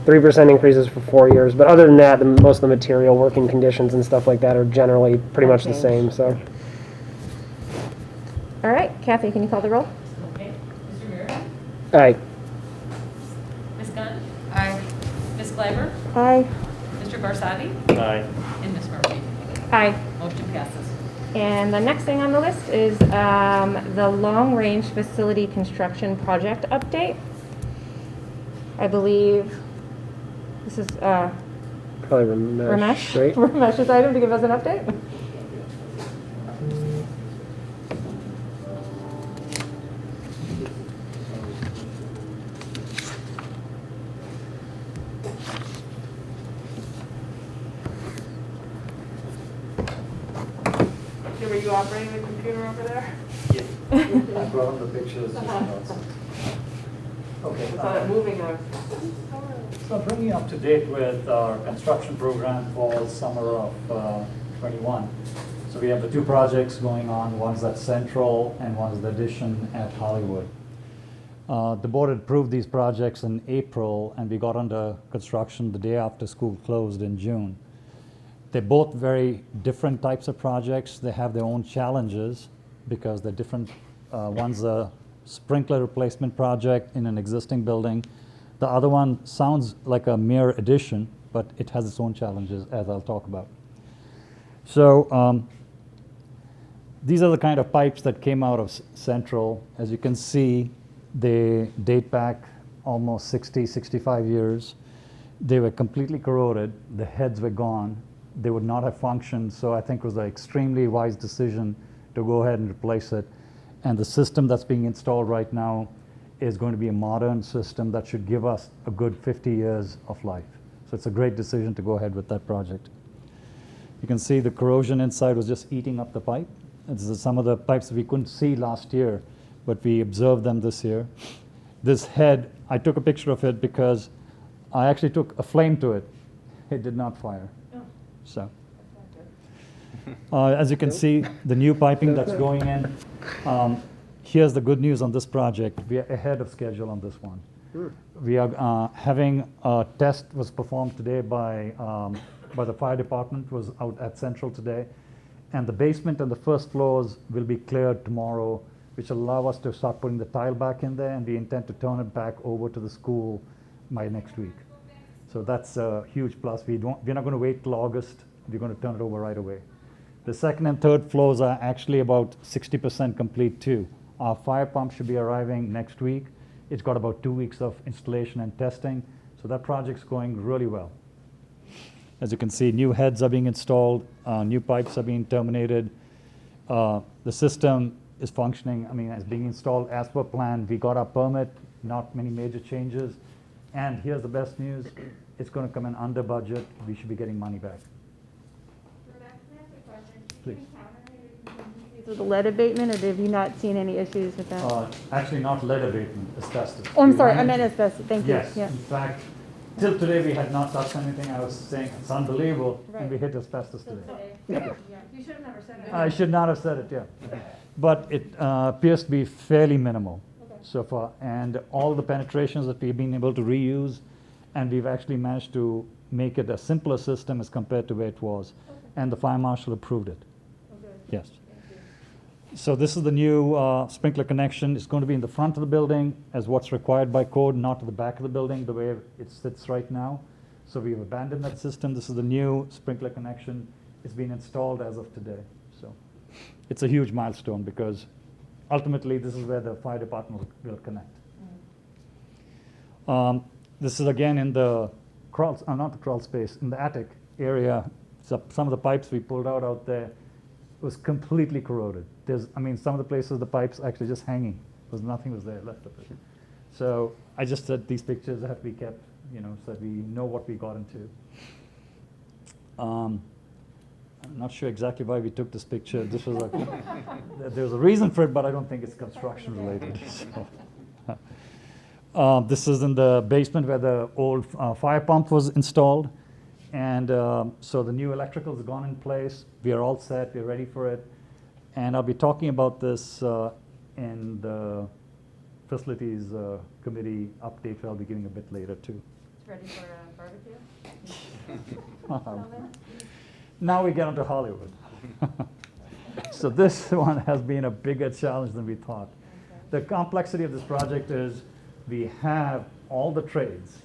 3% increases for 4 years, but other than that, most of the material, working conditions and stuff like that are generally pretty much the same, so. All right, Kathy, can you call the roll? Okay, Mr. Muirhead? Aye. Ms. Gunn? Aye. Ms. Clyber? Aye. Mr. Barsadi? Aye. And Ms. Murphy? Aye. Motion passes. And the next thing on the list is the long-range facility construction project update. I believe this is Probably Ramesh, right? Ramesh's item to give us an update. Jim, are you operating the computer over there? I brought up the pictures. Okay. I saw it moving. So bringing you up to date with our construction program for summer of '21. So we have the two projects going on. One's at Central and one's the addition at Hollywood. The board had approved these projects in April, and we got under construction the day after school closed in June. They're both very different types of projects. They have their own challenges because they're different. One's a sprinkler replacement project in an existing building. The other one sounds like a mere addition, but it has its own challenges, as I'll talk about. So these are the kind of pipes that came out of Central. As you can see, they date back almost 60, 65 years. They were completely corroded. The heads were gone. They would not have functioned, so I think it was an extremely wise decision to go ahead and replace it. And the system that's being installed right now is going to be a modern system that should give us a good 50 years of life. So it's a great decision to go ahead with that project. You can see the corrosion inside was just eating up the pipe. This is some of the pipes we couldn't see last year, but we observed them this year. This head, I took a picture of it because I actually took a flame to it. It did not fire. So, as you can see, the new piping that's going in, here's the good news on this project. We are ahead of schedule on this one. We are having a test was performed today by the fire department, was out at Central today. And the basement and the first floors will be cleared tomorrow, which will allow us to start putting the tile back in there, and we intend to turn it back over to the school by next week. So that's a huge plus. We're not going to wait till August. We're going to turn it over right away. The second and third floors are actually about 60% complete too. Our fire pump should be arriving next week. It's got about 2 weeks of installation and testing. So that project's going really well. As you can see, new heads are being installed, new pipes are being terminated. The system is functioning, it's being installed as per plan. We got our permit, not many major changes. And here's the best news, it's going to come in under budget. We should be getting money back. Please. With the lead abatement, or have you not seen any issues with that? Actually, not lead abatement, asbestos. Oh, I'm sorry, I meant asbestos, thank you. Yes, Yeah. in fact, till today we had not touched anything. I was saying it's unbelievable, and we hit asbestos today. You should have never said that. I should not have said it, yeah. But it appears to be fairly minimal so far, and all the penetrations that we've been able to reuse, and we've actually managed to make it a simpler system as compared to where it was, and the fire marshal approved it. Yes. So this is the new sprinkler connection. It's going to be in the front of the building as what's required by code, not to the back of the building the way it sits right now. So we've abandoned that system. This is the new sprinkler connection. It's been installed as of today. So it's a huge milestone because ultimately this is where the fire department will connect. This is again in the not the crawl space, in the attic area. So some of the pipes we pulled out there was completely corroded. Some of the places the pipes actually just hanging. Nothing was there left of it. So I just said these pictures have to be kept, so that we know what we got into. I'm not sure exactly why we took this picture. This was there was a reason for it, but I don't think it's construction related. So. This is in the basement where the old fire pump was installed. And so the new electrical has gone in place. We are all set. We're ready for it. And I'll be talking about this in the facilities committee update I'll be giving a bit later too. It's ready for a barbecue? Now we get onto Hollywood. So this one has been a bigger challenge than we thought. The complexity of this project is we have all the trades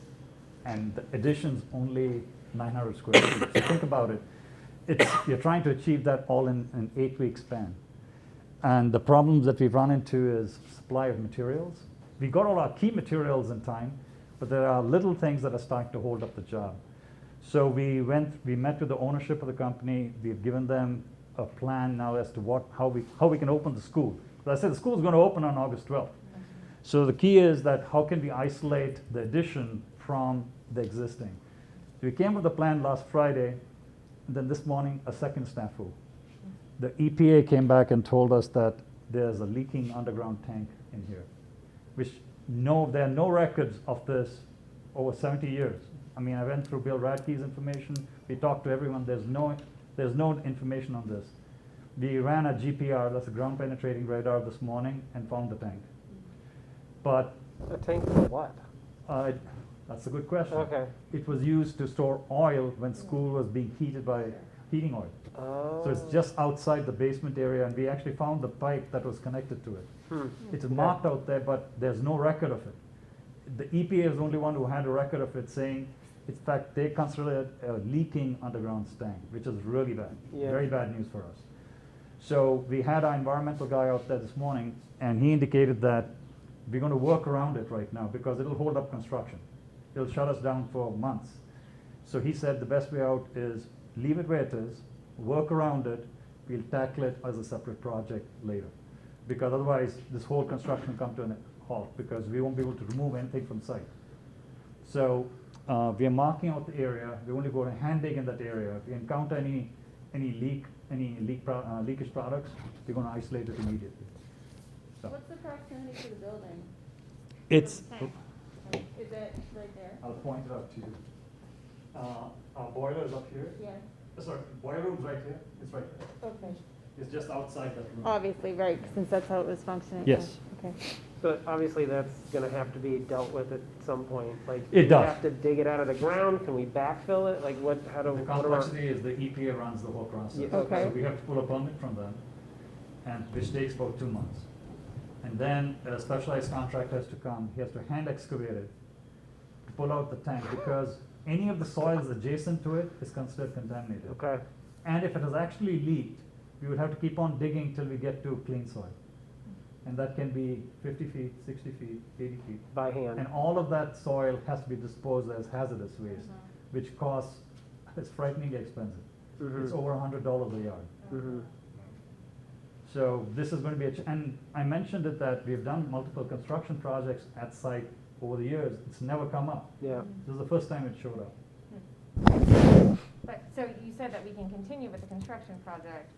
and the additions only 900 square feet. So think about it. You're trying to achieve that all in an 8-week span. And the problems that we've run into is supply of materials. We got all our key materials in time, but there are little things that are starting to hold up the job. So we met with the ownership of the company. We've given them a plan now as to how we can open the school. As I said, the school is going to open on August 12th. So the key is that how can we isolate the addition from the existing? So we came with a plan last Friday, and then this morning a second snafu. The EPA came back and told us that there's a leaking underground tank in here, which there are no records of this over 70 years. I went through Bill Radke's information. We talked to everyone. There's no information on this. We ran a GPR, that's a ground penetrating radar, this morning and found the tank. But A tank for what? that's a good question. Okay. It was used to store oil when school was being heated by heating oil. Oh. So it's just outside the basement area, and we actually found the pipe that was connected to it. It's marked out there, but there's no record of it. The EPA is the only one who had a record of it, saying, in fact, they consider it a leaking underground tank, which is really bad, Yeah. very bad news for us. So we had our environmental guy out there this morning, and he indicated that we're going to work around it right now because it'll hold up construction. It'll shut us down for months. So he said the best way out is leave it where it is, work around it, we'll tackle it as a separate project later. Because otherwise, this whole construction will come to a halt because we won't be able to remove anything from site. So we are marking out the area. We're only going to hand dig in that area. If we encounter any leakage products, we're going to isolate it immediately. So What's the proximity to the building? it's. Is it right there? I'll point it out to you. Our boiler is up here. Yeah. Sorry, boiler room's right here. It's right there. Okay. It's just outside that room. Obviously, right, since that's how it was functioning. Yes. Okay. So obviously that's gonna have to be dealt with at some point, like. It do does. we have to dig it out of the ground? Can we backfill it? Like what, how do, The what are our? complexity is the EPA runs the whole process. Yeah, okay. So we have to pull a permit from them, and which takes about 2 months. And then a specialized contractor has to come, he has to hand excavate it, to pull out the tank, because any of the soils adjacent to it is considered contaminated. Okay, And if it has actually leaked, we would have to keep on digging till we get to clean soil. And that can be 50 feet, 60 feet, 80 feet. by hand. And all of that soil has to be disposed as hazardous waste, which costs, it's frighteningly expensive. It's over $100 a yard. Mhm. So this is going to be and I mentioned it that we've done multiple construction projects at site over the years. It's never come up. Yeah, This is the first time it showed up. But, so you said that we can continue with the construction project.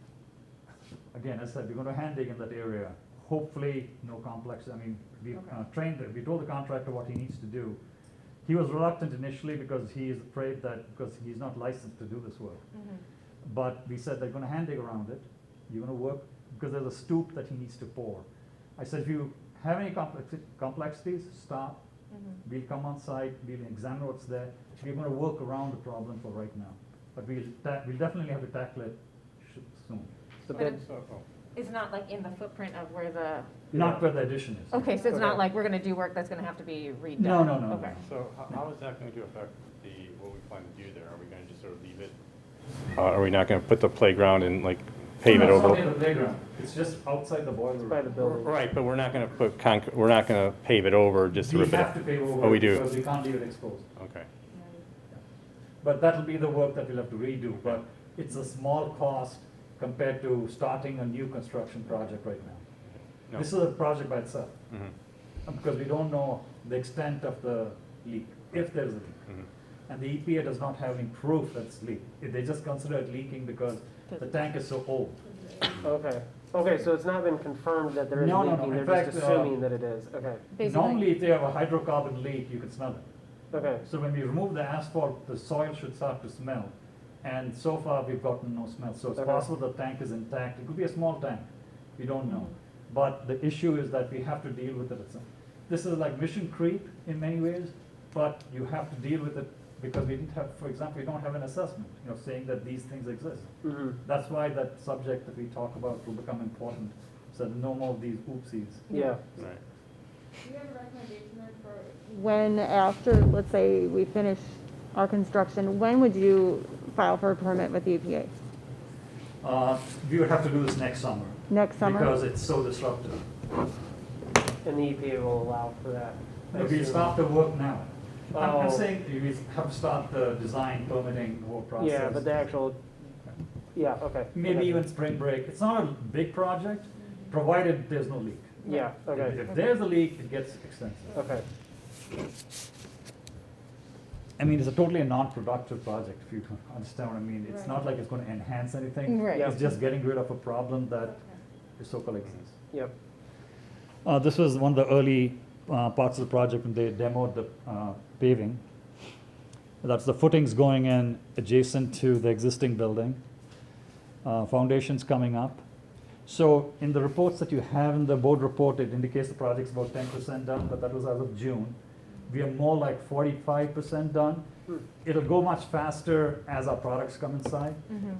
Again, as I said, we're going to hand dig in that area. Hopefully, no complex, I mean, we trained it, we told the contractor what he needs to do. He was reluctant initially because he is afraid that, because he's not licensed to do this work. But we said they're going to hand dig around it. You're going to work, because there's a stoop that he needs to pour. I said, if you have any complexities, stop. We'll come on site, we'll examine what's there. We're going to work around the problem for right now. But we'll definitely have to tackle it soon. the But bid, It's not like in the footprint of where the, Not where the addition is. okay, so it's not Okay. like we're gonna do work that's gonna have to be redone? No, no, no, Okay. So how is that going to affect what we plan to do there? Are we going to just sort of leave it? Are we not going to put the playground and like pave it No, it's not over? in the playground. It's just outside the boiler room. by the building. Right, but we're not going to put we're not going to pave it over just to We rip it have up? to pave over Oh, we it do? because we can't leave it exposed. Okay. But that'll be the work that we'll have to redo, but it's a small cost compared to starting a new construction project right now. No. This is a project by itself, Mhm. because we don't know the extent of the leak, if there's a leak. Mhm. And the EPA does not have any proof that it's leak. They just consider it leaking because the tank is so old. Okay, okay, so it's not been confirmed that there is No, no, no. leaking, In they're just fact, assuming that it is, okay, Normally, if they have a hydrocarbon leak, you can smell it. okay. So when we remove the asphalt, the soil should start to smell. And so far, we've gotten no smell. So it's Okay. possible the tank is intact. It could be a small tank. We don't know. But the issue is that we have to deal with it. This is like mission creep in many ways, but you have to deal with it because we didn't have, for example, we don't have an assessment, saying that these things exist. Mhm. That's why that subject that we talk about will become important, so that no more of these oopsies. Yeah, Right. Do you have a recommendation then for when, after, let's say, we finish our construction, when would you file for a permit with the EPA? We would have to do this next summer. Next summer? Because it's so disruptive. and the EPA will allow for that. I We assume. start the work now. I'm Oh. saying we have to start the design, permitting, the whole process. Yeah, but the actual, yeah, okay. Maybe even spring break. It's not a big project, provided there's no leak. Yeah, okay, If there's a leak, it gets expensive. okay. I mean, it's a totally non-productive project, if you understand what I mean. It's not like it's going to enhance anything. Right. It's just getting rid of a problem that so-called exists. Yep, This was one of the early parts of the project when they demoed the paving. That's the footings going in adjacent to the existing building. Foundations coming up, So in the reports that you have in the board report, it indicates the project's about 10% done, but that was as of June. We are more like 45% done. It'll go much faster as our products come inside.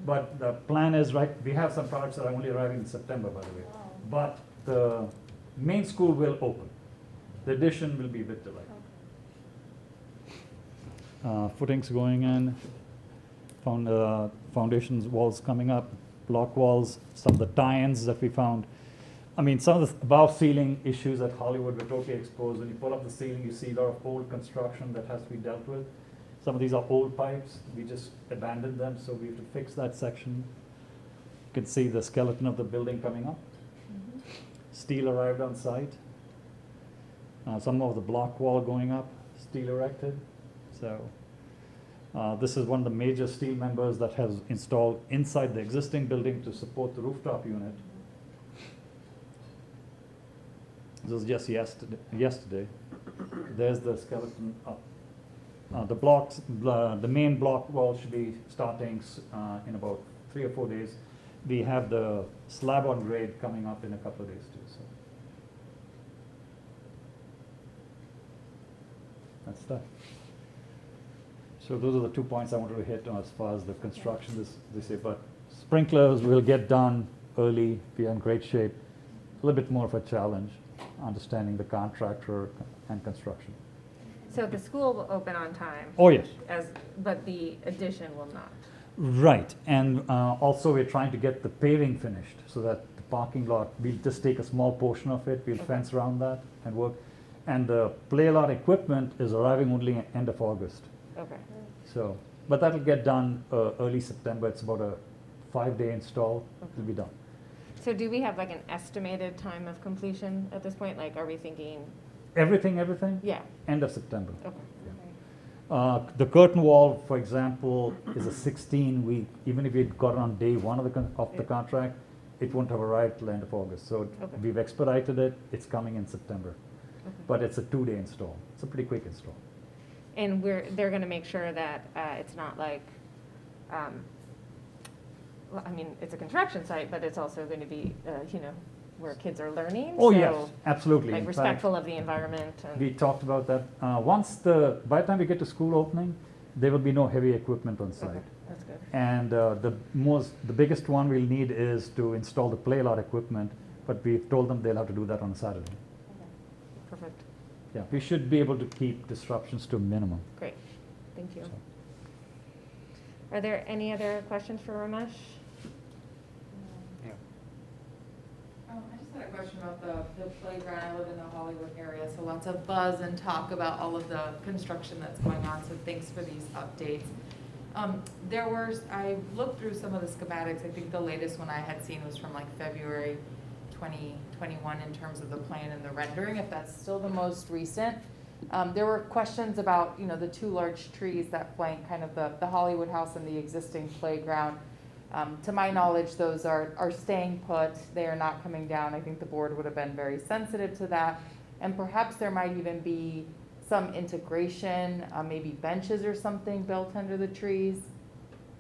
But the plan is, right, we have some products that are only arriving in September, by the way. But the main school will open. The addition will be a bit delayed. Footings going in, foundations, walls coming up, block walls, some of the tie-ins that we found. I mean, some of the above ceiling issues at Hollywood were totally exposed. When you pull up the ceiling, you see a lot of old construction that has to be dealt with. Some of these are old pipes. We just abandoned them, so we have to fix that section. You can see the skeleton of the building coming up. Steel arrived on site. Some of the block wall going up, steel erected. So this is one of the major steel members that has installed inside the existing building to support the rooftop unit. This was just yesterday. There's the skeleton up. The main block wall should be starting in about 3 or 4 days. We have the slab on grade coming up in a couple of days too. So that's that. So those are the 2 points I wanted to hit on as far as the construction this year. But sprinklers will get done early. We are in great shape. A little bit more of a challenge, understanding the contractor and construction. So the school will open on time? Oh, yes. But the addition will not? Right, and also we're trying to get the paving finished so that the parking lot, we'll just take a small portion of it, we'll fence around that and work. And the play lot equipment is arriving only end of August. Okay. So, but that'll get done early September. It's about a 5-day install. It'll be done. So do we have like an estimated time of completion at this point? Like, are we thinking? Everything? Yeah. End of September. Okay. The curtain wall, for example, is a 16-week. Even if it got on day one of the contract, it won't have arrived till end of August. So we've expedited it. It's coming in September. Okay. But it's a 2-day install. It's a pretty quick install. And they're going to make sure that it's not like, well, I mean, it's a construction site, but it's also going to be, where kids are learning. Oh, so, yes, absolutely. Like In respectful fact, of the environment. And we talked about that. By the time we get to school opening, there will be no heavy equipment on site. Okay, that's good. And the biggest one we'll need is to install the play lot equipment, but we've told them they'll have to do that on a Saturday. Okay. Perfect. Yeah, we should be able to keep disruptions to a minimum. Great. Thank you. So. Are there any other questions for Ramesh? I just had a question about the playground. I live in the Hollywood area, so lots of buzz and talk about all of the construction that's going on, so thanks for these updates. I looked through some of the schematics. I think the latest one I had seen was from like February 2021 in terms of the plan and the rendering, if that's still the most recent. There were questions about, the 2 large trees that flank kind of the Hollywood house and the existing playground. To my knowledge, those are staying put. They are not coming down. I think the board would have been very sensitive to that. And perhaps there might even be some integration, maybe benches or something built under the trees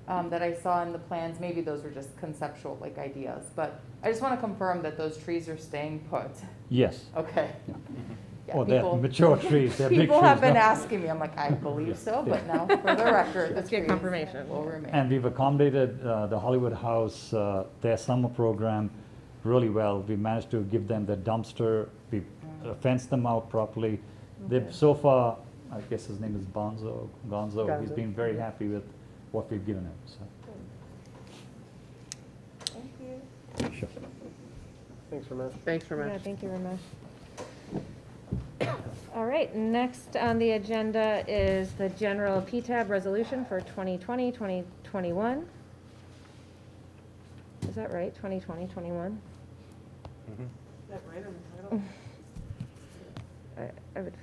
that I saw in the plans. Maybe those were just conceptual ideas. But I just want to confirm that those trees are staying put. Yes. Okay. Yeah. Yeah, They're mature trees. They're big people have trees, been no? asking me. I'm like, I believe so, but now for the record, the Let's get trees confirmation. will remain. And we've accommodated the Hollywood House, their summer program really well. We managed to give them the dumpster. We fenced them out properly. They've so far, I guess his name is Gonzo. He's been very happy with what we've given him. So. Thank you. Sure. Thanks, Ramesh. Thanks, Ramesh. Yeah, thank you, Ramesh. All right, next on the agenda is the general PTAB resolution for 2020, 2021. Is that right, 2020, 21? Is that right on the title? I would,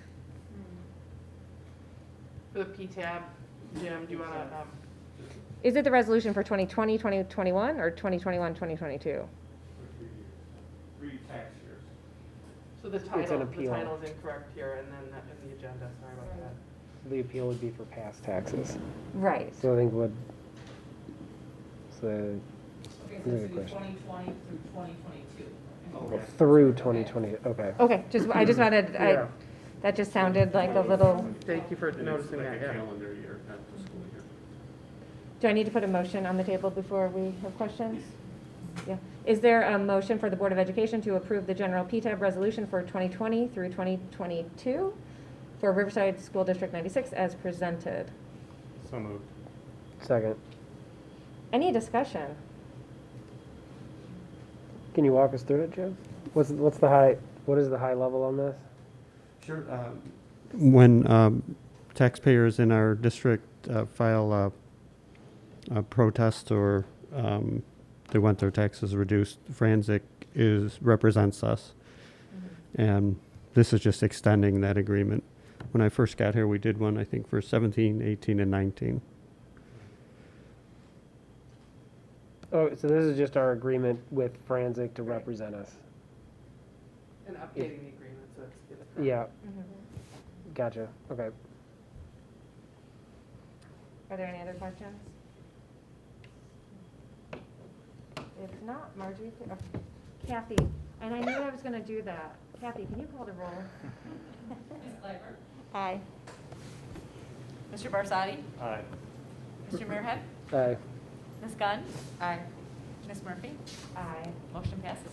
For the PTAB, Jim, do you want to? is it the resolution for 2020, 2021, or 2021, 2022? 3 tax years. So the an title appeal. is incorrect here, and then in the agenda. Sorry about that. The appeal would be for past taxes. Right. So I think guess Really it's good 2020 through 2022. Through 2020, okay. Okay, I just wanted, Yeah. that just sounded like a little, Thank you for And it's noticing like that, a yeah. calendar year, not the school year. do I need to put a motion on the table before we have questions? Yeah. Is there a motion for the Board of Education to approve the general PTAB resolution for 2020 through 2022 for Riverside School District 96 as presented? So moved. Second. Any discussion? Can you walk us through it, Jim? What is the high level on this? Sure. When taxpayers in our district file a protest or they want their taxes reduced, Frantic represents us. And this is just extending that agreement. When I first got here, we did one, I think, for 17, 18, and 19. Oh, so this is just our agreement with Frantic to represent us? And updating the agreement, so it's current. Yeah. Gotcha, okay. Are there any other questions? If not, Marjorie, Kathy, and I knew I was going to do that. Kathy, can you call the roll? Ms. Claver, Aye. Mr. Barsadi, Aye. Mr. Muirhead, Aye. Ms. Gunn, Aye. Ms. Murphy, Aye. motion passes.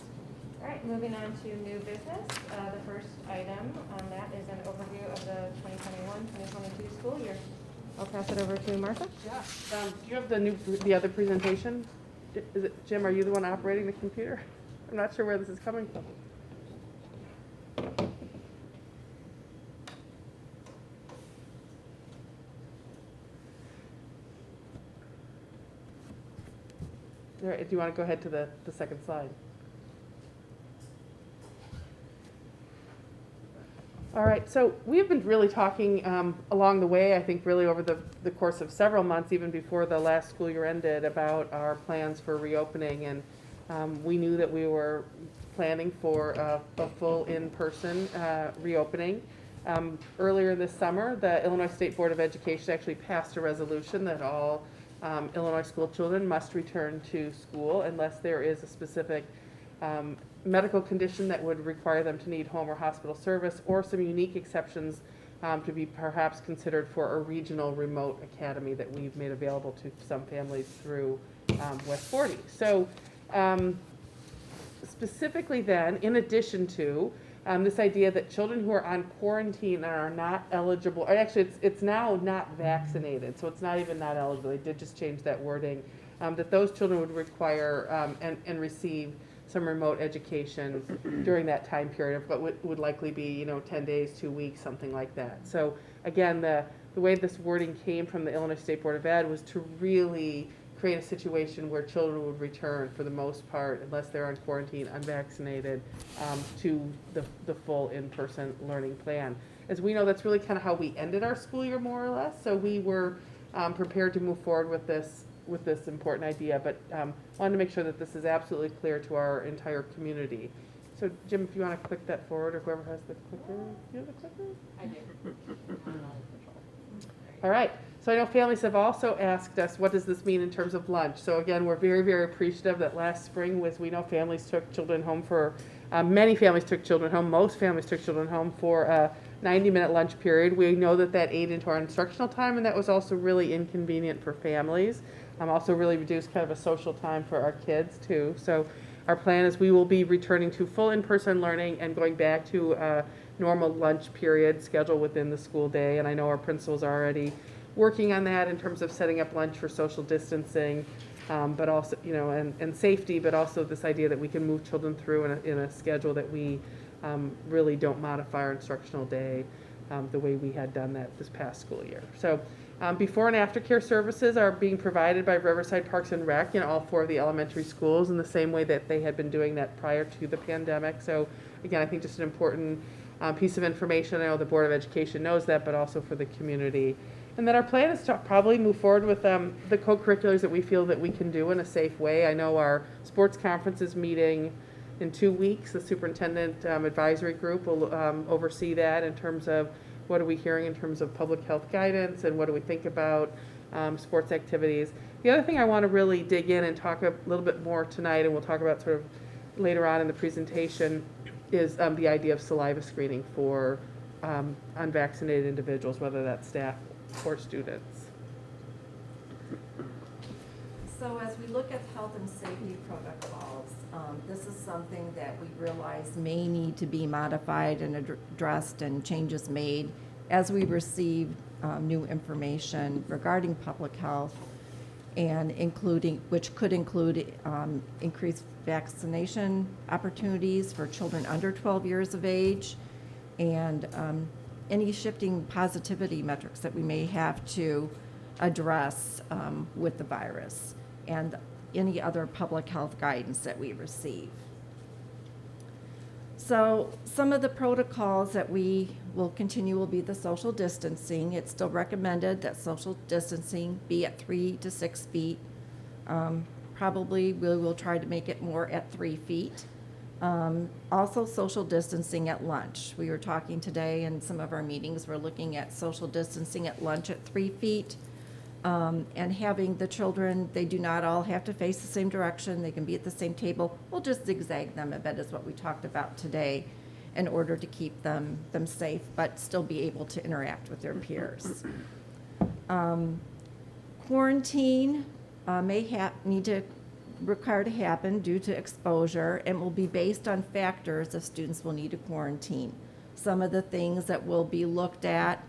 All right, moving on to new business. The first item on that is an overview of the 2021-2022 school year. I'll pass it over to Martha. Yeah. Do you have the other presentation? Is it, Jim, are you the one operating the computer? I'm not sure where this is coming from. All right, do you want to go ahead to the second slide? All right, so we've been really talking along the way, I think really over the course of several months, even before the last school year ended, about our plans for reopening. And we knew that we were planning for a full in-person reopening. Earlier this summer, the Illinois State Board of Education actually passed a resolution that all Illinois school children must return to school unless there is a specific medical condition that would require them to need home or hospital service, or some unique exceptions to be perhaps considered for a regional remote academy that we've made available to some families through West 40. So specifically then, in addition to this idea that children who are on quarantine and are not eligible, or actually it's now not vaccinated, so it's not even not eligible, they did just change that wording, that those children would require and receive some remote education during that time period, but would likely be 10 days, 2 weeks, something like that. So again, the way this wording came from the Illinois State Board of Ed was to really create a situation where children would return, for the most part, unless they're on quarantine, unvaccinated, to the full in-person learning plan. As we know, that's really kind of how we ended our school year, more or less. So we were prepared to move forward with this important idea, but wanted to make sure that this is absolutely clear to our entire community. So Jim, if you want to click that forward, or whoever has the clicker, do you have the clicker? I do. All right, so I know families have also asked us, what does this mean in terms of lunch? So again, we're very, very appreciative that last spring we know families took children home for, many families took children home, most families took children home for a 90-minute lunch period. We know that ate into our instructional time, and that was also really inconvenient for families. Also really reduced kind of a social time for our kids too. So our plan is we will be returning to full in-person learning and going back to a normal lunch period scheduled within the school day. And I know our principals are already working on that in terms of setting up lunch for social distancing, but also, and safety, but also this idea that we can move children through in a schedule that we really don't modify our instructional day the way we had done that this past school year. So before and after care services are being provided by Riverside Parks and Rec in all 4 of the elementary schools in the same way that they had been doing that prior to the pandemic. So again, I think just an important piece of information. I know the Board of Education knows that, but also for the community. And then our plan is to probably move forward with the co-curriculars that we feel that we can do in a safe way. I know our sports conference is meeting in 2 weeks. The superintendent advisory group will oversee that in terms of what are we hearing in terms of public health guidance and what do we think about sports activities. The other thing I want to really dig in and talk a little bit more tonight, and we'll talk about sort of later on in the presentation, is the idea of saliva screening for unvaccinated individuals, whether that's staff or students. So as we look at health and safety protocols, this is something that we realize may need to be modified and addressed and changes made as we receive new information regarding public health, and which could include increased vaccination opportunities for children under 12 years of age, and any shifting positivity metrics that we may have to address with the virus, and any other public health guidance that we receive. So some of the protocols that we will continue will be the social distancing. It's still recommended that social distancing be at 3 to 6 feet. Probably we will try to make it more at 3 feet. Also social distancing at lunch. We were talking today in some of our meetings, we're looking at social distancing at lunch at 3 feet. And having the children, they do not all have to face the same direction. They can be at the same table. We'll just zigzag them a bit, is what we talked about today, in order to keep them safe, but still be able to interact with their peers. Quarantine may need to require to happen due to exposure, and will be based on factors if students will need to quarantine. Some of the things that will be looked at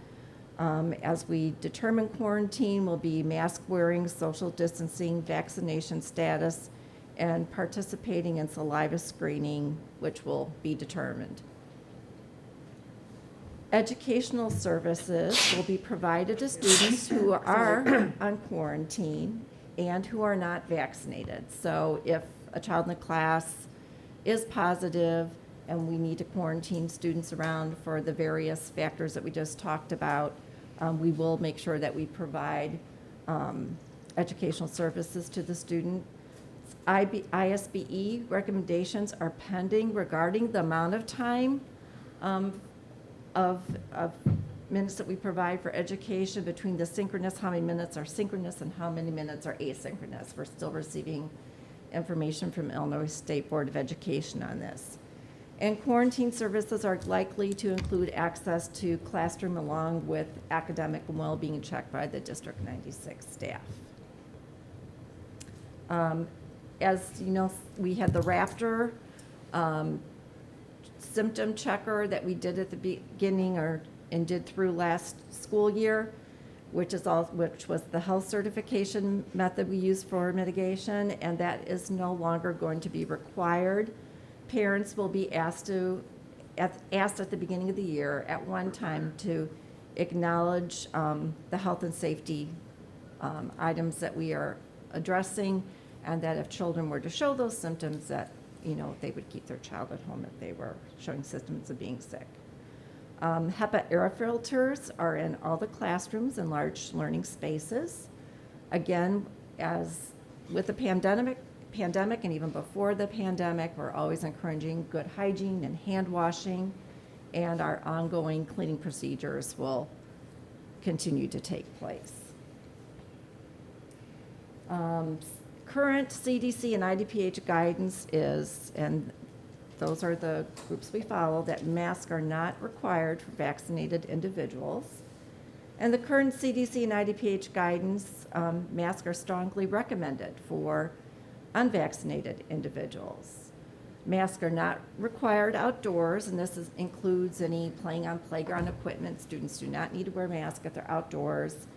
as we determine quarantine will be mask wearing, social distancing, vaccination status, and participating in saliva screening, which will be determined. Educational services will be provided to students who are on quarantine and who are not vaccinated. So if a child in the class is positive and we need to quarantine students around for the various factors that we just talked about, we will make sure that we provide educational services to the student. ISBE recommendations are pending regarding the amount of time of minutes that we provide for education between the synchronous, how many minutes are synchronous and how many minutes are asynchronous. We're still receiving information from Illinois State Board of Education on this. And quarantine services are likely to include access to classroom along with academic and well-being checked by the District 96 staff. As you know, we had the Raptor symptom checker that we did at the beginning and did through last school year, which was the health certification method we use for mitigation, and that is no longer going to be required. Parents will be asked at the beginning of the year at one time to acknowledge the health and safety items that we are addressing, and that if children were to show those symptoms, that they would keep their child at home if they were showing symptoms of being sick. HEPA air filters are in all the classrooms and large learning spaces. Again, as with the pandemic and even before the pandemic, we're always encouraging good hygiene and hand washing, and our ongoing cleaning procedures will continue to take place. Current CDC and IDPH guidance is, and those are the groups we follow, that masks are not required for vaccinated individuals. And the current CDC and IDPH guidance, masks are strongly recommended for unvaccinated individuals. Masks are not required outdoors, and this includes any playing on playground equipment. Students do not need to wear masks if they're outdoors,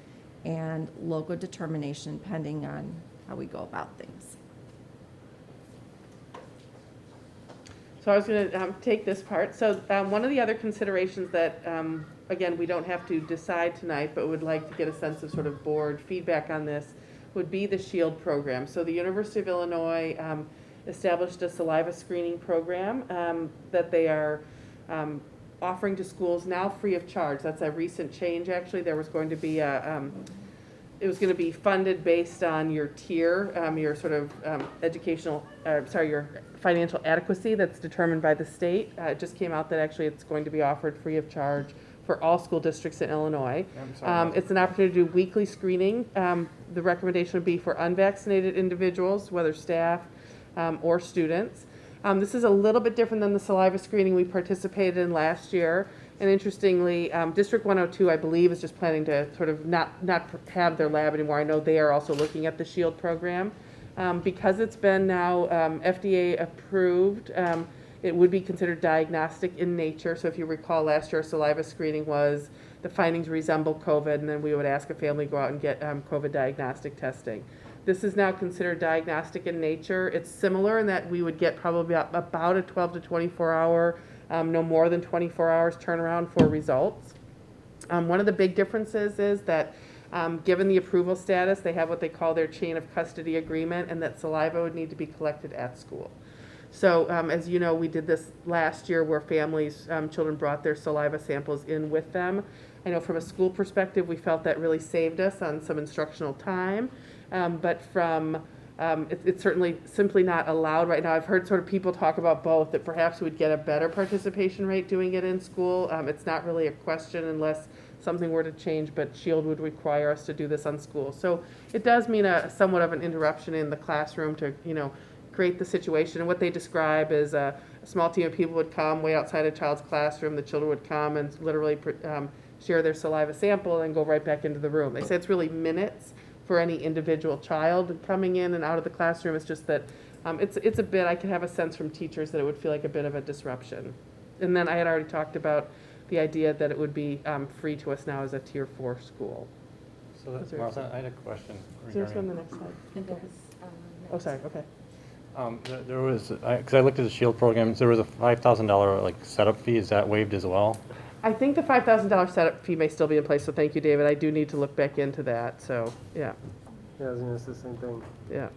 and local determination pending on how we go about things. So I was going to take this part. So one of the other considerations that, again, we don't have to decide tonight, but would like to get a sense of sort of board feedback on this, would be the SHIELD program. So the University of Illinois established a saliva screening program that they are offering to schools now free of charge. That's a recent change, actually. There was going to be it was going to be funded based on your tier, your sort of your financial adequacy that's determined by the state. It just came out that actually it's going to be offered free of charge for all school districts in Illinois. I'm sorry. It's an opportunity to do weekly screening. The recommendation would be for unvaccinated individuals, whether staff or students. This is a little bit different than the saliva screening we participated in last year. And interestingly, District 102, I believe, is just planning to sort of not have their lab anymore. I know they are also looking at the SHIELD program. Because it's been now FDA approved, it would be considered diagnostic in nature. So if you recall, last year, saliva screening was the findings resemble COVID, and then we would ask a family to go out and get COVID diagnostic testing. This is now considered diagnostic in nature. It's similar in that we would get probably about a 12 to 24 hour, no more than 24 hours turnaround for results. One of the big differences is that given the approval status, they have what they call their chain of custody agreement, and that saliva would need to be collected at school. So as you know, we did this last year where families, children brought their saliva samples in with them. I know from a school perspective, we felt that really saved us on some instructional time, but from it's certainly simply not allowed right now. I've heard sort of people talk about both, that perhaps we'd get a better participation rate doing it in school. It's not really a question unless something were to change, but SHIELD would require us to do this on school. So it does mean somewhat of an interruption in the classroom to, create the situation. And what they describe is a small team of people would come, wait outside a child's classroom, the children would come and literally share their saliva sample and go right back into the room. They say it's really minutes for any individual child coming in and out of the classroom. It's just that it's a bit, I can have a sense from teachers that it would feel like a bit of a disruption. And then I had already talked about the idea that it would be free to us now as a Tier 4 school. So that's, Martha, I had a question. Is there on the next slide? Oh, sorry, okay. There was, because I looked at the SHIELD programs, there was a $5,000 like setup fee. Is that waived as well? I think the $5,000 setup fee may still be in place, so thank you, David. I do need to look back into that, so, yeah. Yeah, I was gonna say the same thing. Yeah.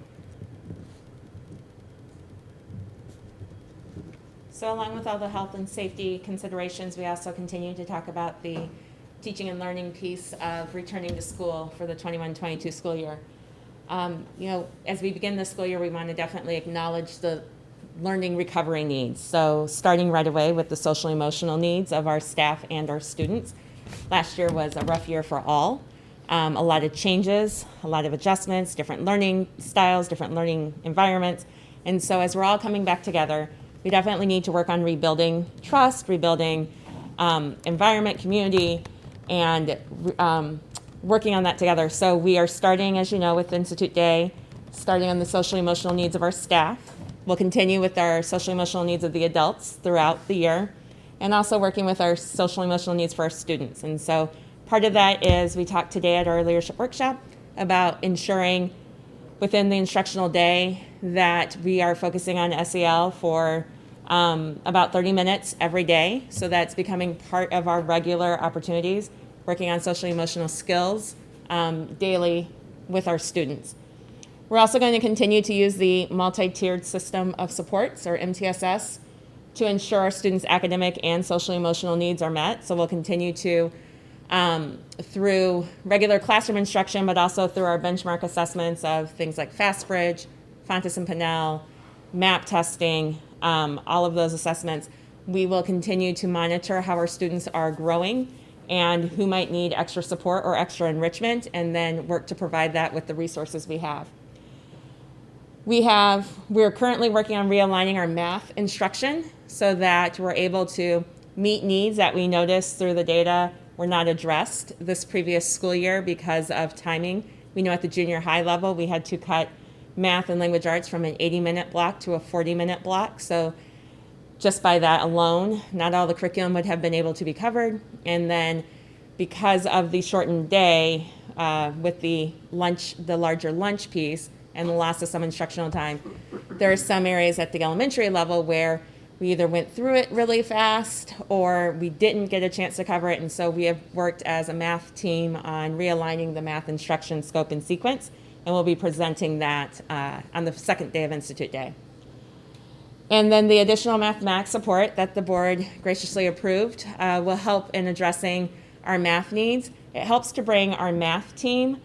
So along with all the health and safety considerations, we also continue to talk about the teaching and learning piece of returning to school for the 21-22 school year. As we begin the school year, we want to definitely acknowledge the learning recovery needs. So starting right away with the social emotional needs of our staff and our students. Last year was a rough year for all. A lot of changes, a lot of adjustments, different learning styles, different learning environments. And so as we're all coming back together, we definitely need to work on rebuilding trust, rebuilding environment, community, and working on that together. So we are starting, as you know, with Institute Day, starting on the social emotional needs of our staff. We'll continue with our social emotional needs of the adults throughout the year, and also working with our social emotional needs for our students. And so part of that is we talked today at our leadership workshop about ensuring within the instructional day that we are focusing on SEL for about 30 minutes every day. So that's becoming part of our regular opportunities, working on social emotional skills daily with our students. We're also going to continue to use the multi-tiered system of supports, or MTSS, to ensure our students' academic and social emotional needs are met. So we'll continue to, through regular classroom instruction, but also through our benchmark assessments of things like FastBridge, Fontes and Pinnell, MAP testing, all of those assessments, we will continue to monitor how our students are growing and who might need extra support or extra enrichment, and then work to provide that with the resources we have. We're currently working on realigning our math instruction so that we're able to meet needs that we noticed through the data were not addressed this previous school year because of timing. We know at the junior high level, we had to cut math and language arts from an 80-minute block to a 40-minute block. So just by that alone, not all the curriculum would have been able to be covered. And then because of the shortened day with the larger lunch piece and the loss of some instructional time, there are some areas at the elementary level where we either went through it really fast or we didn't get a chance to cover it. And so we have worked as a math team on realigning the math instruction scope and sequence. And we'll be presenting that on the second day of Institute Day. And then the additional mathematics support that the board graciously approved will help in addressing our math needs. It helps to bring our math team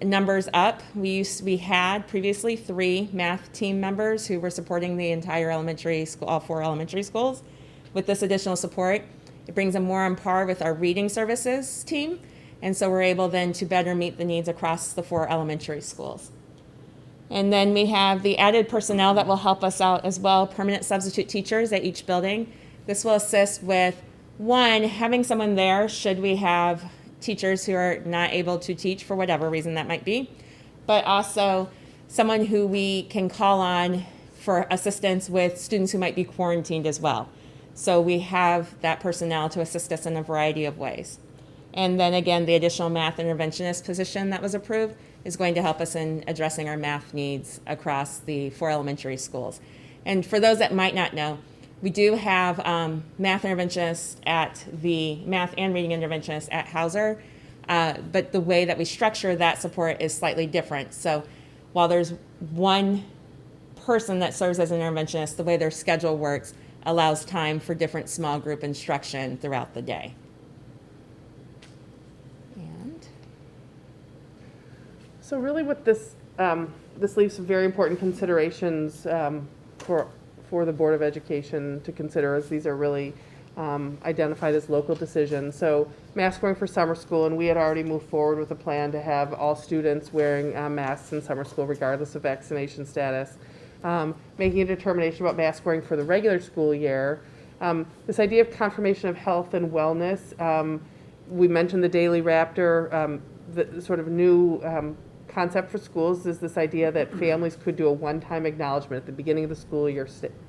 numbers up. We had previously 3 math team members who were supporting the entire elementary school, all 4 elementary schools. With this additional support, It brings them more on par with our reading services team. And so we're able then to better meet the needs across the 4 elementary schools. And then we have the added personnel that will help us out as well, permanent substitute teachers at each building. This will assist with, one, having someone there should we have teachers who are not able to teach for whatever reason that might be, but also someone who we can call on for assistance with students who might be quarantined as well. So we have that personnel to assist us in a variety of ways. And then again, the additional math interventionist position that was approved is going to help us in addressing our math needs across the 4 elementary schools. And for those that might not know, we do have math interventionists at the math and reading interventionists at Hauser, but the way that we structure that support is slightly different. So while there's one person that serves as an interventionist, the way their schedule works allows time for different small group instruction throughout the day. And So really what this, this leaves some very important considerations for the Board of Education to consider, as these are really identified as local decisions. So mask wearing for summer school, and we had already moved forward with a plan to have all students wearing masks in summer school regardless of vaccination status. Making a determination about mask wearing for the regular school year. This idea of confirmation of health and wellness. We mentioned the Daily Raptor. The sort of new concept for schools is this idea that families could do a one-time acknowledgement at the beginning of the school year.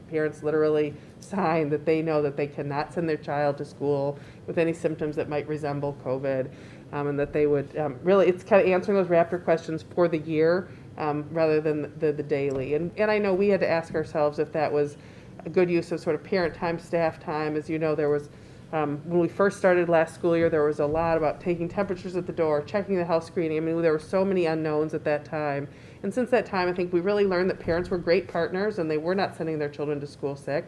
Parents literally sign that they know that they cannot send their child to school with any symptoms that might resemble COVID, and that they would really, it's kind of answering those Raptor questions for the year rather than the daily. And I know we had to ask ourselves if that was a good use of sort of parent time, staff time. As you know, there was when we first started last school year, there was a lot about taking temperatures at the door, checking the health screening. I mean, there were so many unknowns at that time. And since that time, I think we really learned that parents were great partners and they were not sending their children to school sick.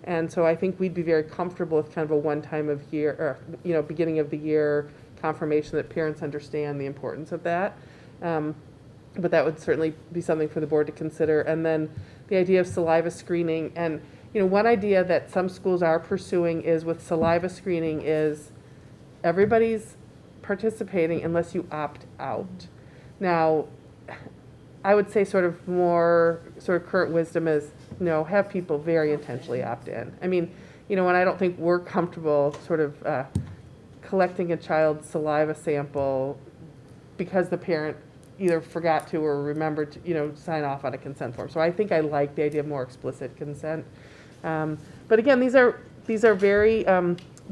And so I think we'd be very comfortable with kind of a one time of year, or, beginning of the year confirmation that parents understand the importance of that. But that would certainly be something for the board to consider. And then the idea of saliva screening. And one idea that some schools are pursuing is with saliva screening is everybody's participating unless you opt out. Now, I would say sort of current wisdom is, have people very intentionally opt in. I mean, and I don't think we're comfortable sort of collecting a child's saliva sample because the parent either forgot to or remembered to, sign off on a consent form. So I think I like the idea of more explicit consent. But again, these are very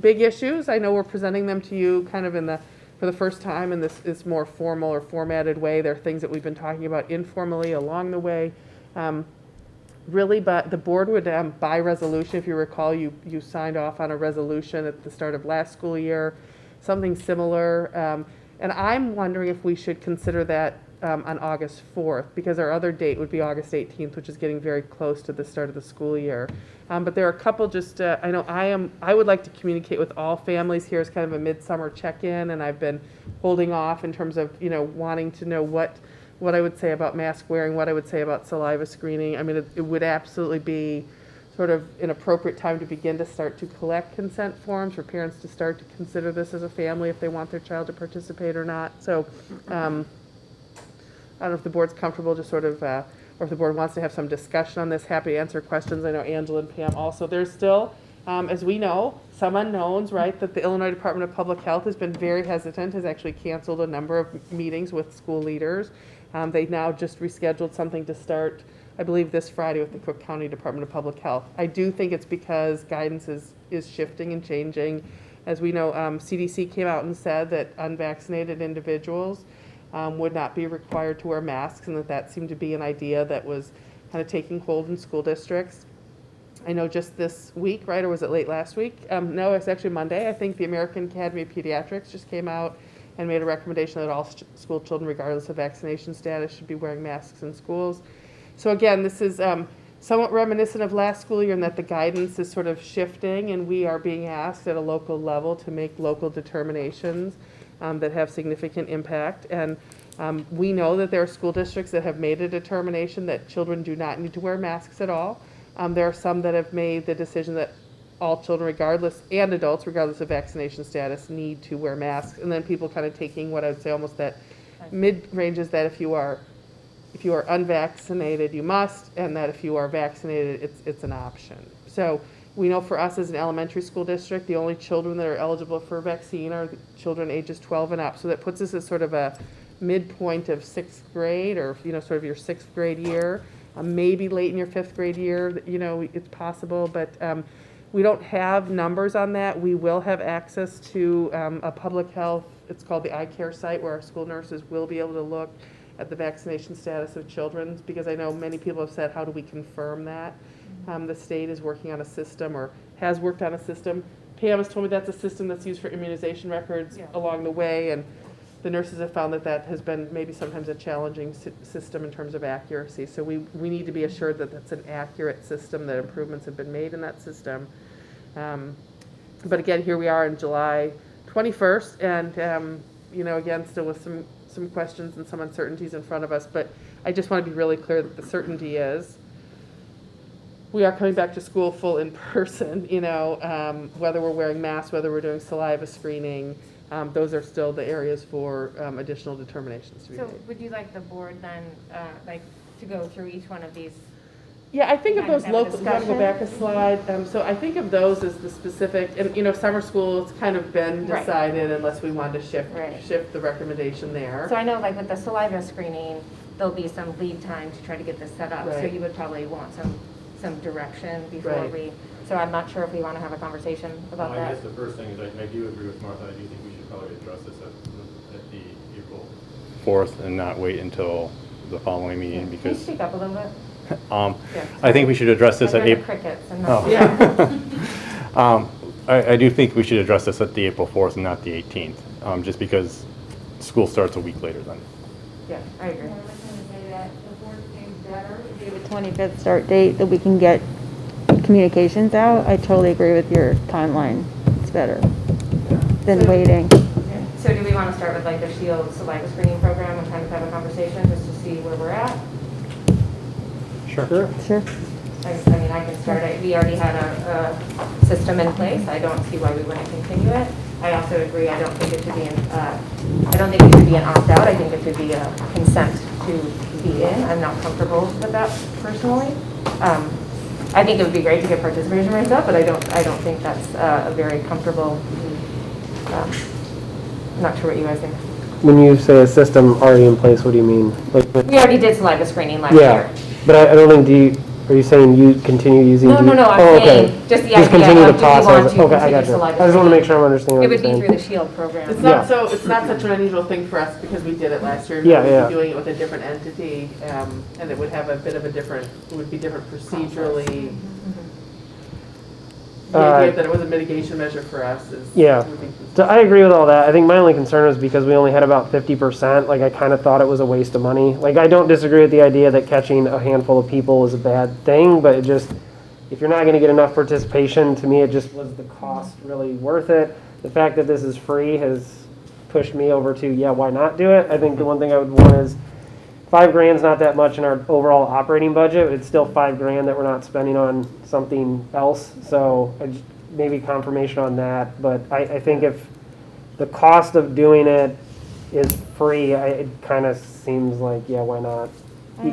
big issues. I know we're presenting them to you kind of for the first time in this more formal or formatted way. There are things that we've been talking about informally along the way. Really, but the board would, by resolution, if you recall, you signed off on a resolution at the start of last school year, something similar. And I'm wondering if we should consider that on August 4th, because our other date would be August 18th, which is getting very close to the start of the school year. But there are a couple I know I would like to communicate with all families here as kind of a midsummer check-in, and I've been holding off in terms of, wanting to know what I would say about mask wearing, what I would say about saliva screening. I mean, it would absolutely be sort of an appropriate time to begin to start to collect consent forms for parents to start to consider this as a family if they want their child to participate or not. So I don't know if the board's comfortable just sort of, or if the board wants to have some discussion on this. Happy to answer questions. I know Angela and Pam also. There's still, as we know, some unknowns, right, that the Illinois Department of Public Health has been very hesitant, has actually canceled a number of meetings with school leaders. They now just rescheduled something to start, I believe, this Friday with the Cook County Department of Public Health. I do think it's because guidance is shifting and changing. As we know, CDC came out and said that unvaccinated individuals would not be required to wear masks, and that seemed to be an idea that was kind of taking hold in school districts. I know just this week, right, or was it late last week? No, it's actually Monday. I think the American Academy of Pediatrics just came out and made a recommendation that all school children, regardless of vaccination status, should be wearing masks in schools. So again, this is somewhat reminiscent of last school year in that the guidance is sort of shifting, and we are being asked at a local level to make local determinations that have significant impact. And we know that there are school districts that have made a determination that children do not need to wear masks at all. There are some that have made the decision that all children regardless, and adults regardless of vaccination status, need to wear masks. And then people kind of taking what I would say almost that mid-range is that if you are unvaccinated, you must, and that if you are vaccinated, it's an option. So we know for us as an elementary school district, the only children that are eligible for a vaccine are the children ages 12 and up. So that puts us at sort of a midpoint of 6th grade, or sort of your 6th grade year, maybe late in your 5th grade year. It's possible, but we don't have numbers on that. We will have access to a public health, it's called the iCare site, where our school nurses will be able to look at the vaccination status of children, because I know many people have said, how do we confirm that? The state is working on a system, or has worked on a system. Pam has told me that's a system that's used for immunization records along the way, and the nurses have found that has been maybe sometimes a challenging system in terms of accuracy. So we need to be assured that that's an accurate system, that improvements have been made in that system. But again, here we are on July 21st, and again, still with some questions and some uncertainties in front of us. But I just want to be really clear that the certainty is we are coming back to school full in person, whether we're wearing masks, whether we're doing saliva screening, those are still the areas for additional determinations to be So made. would you like the board then, to go through each one of these? Yeah, I think of Kind of those have a local, you want to go back a slide? So I think of those as the specific, and summer school, it's kind of been Right. decided unless we wanted to Right. shift the recommendation there. So I know with the saliva screening, there'll be some lead time to try to get this set up. So Right. you would probably want some direction before Right. so I'm not sure if we want to have a conversation about I that. guess the first thing is I do agree with Martha. I do think we should probably address this at the April 4th and not wait until the following meeting, Can you because speak up a little bit? I Yeah. think we should address this I at heard the April. crickets and Oh. not. I do think we should address this at the April 4th and not the 18th, just because school starts a week later then. Yeah, I agree. The 25th start date, that we can get communications out. I totally agree with your timeline. It's better than waiting. So do we want to start with the Shield saliva screening program and kind of have a conversation just to see where we're at? Sure. Sure. I mean, I can start. We already had a system in place. I don't see why we wouldn't continue it. I also agree. I don't think it should be an opt-out. I think it should be a consent to be in. I'm not comfortable with that personally. I think it would be great to get participation rates up, but I don't think that's a very comfortable. I'm not sure what you guys think. When you say a system already in place, what do you mean? We already did saliva screening last Yeah, year. but I don't think, are you saying you continue using? No, I'm okay. saying just the idea continue of the do we want process. to Okay, I continue got you. saliva I just want to make screening? sure I'm understanding It what would you're be saying. through the Shield program. It's Yeah. not such an unusual thing for us because we did it last year. Yeah, We'd yeah. be doing it with a different entity, and it would have a bit of a different, it would be different procedurally. The idea that it was a mitigation measure for us is. Yeah. would be- So I agree with all that. I think my only concern was because we only had about 50%, I kind of thought it was a waste of money. I don't disagree with the idea that catching a handful of people is a bad thing, but it just, if you're not going to get enough participation, to me, it just was the cost really worth it. The fact that this is free has pushed me over to, why not do it? I think the one thing I would want is, $5,000's not that much in our overall operating budget, but it's still $5,000 that we're not spending on something else. So maybe confirmation on that. But I think if the cost of doing it is free, it kind of seems like, why not? I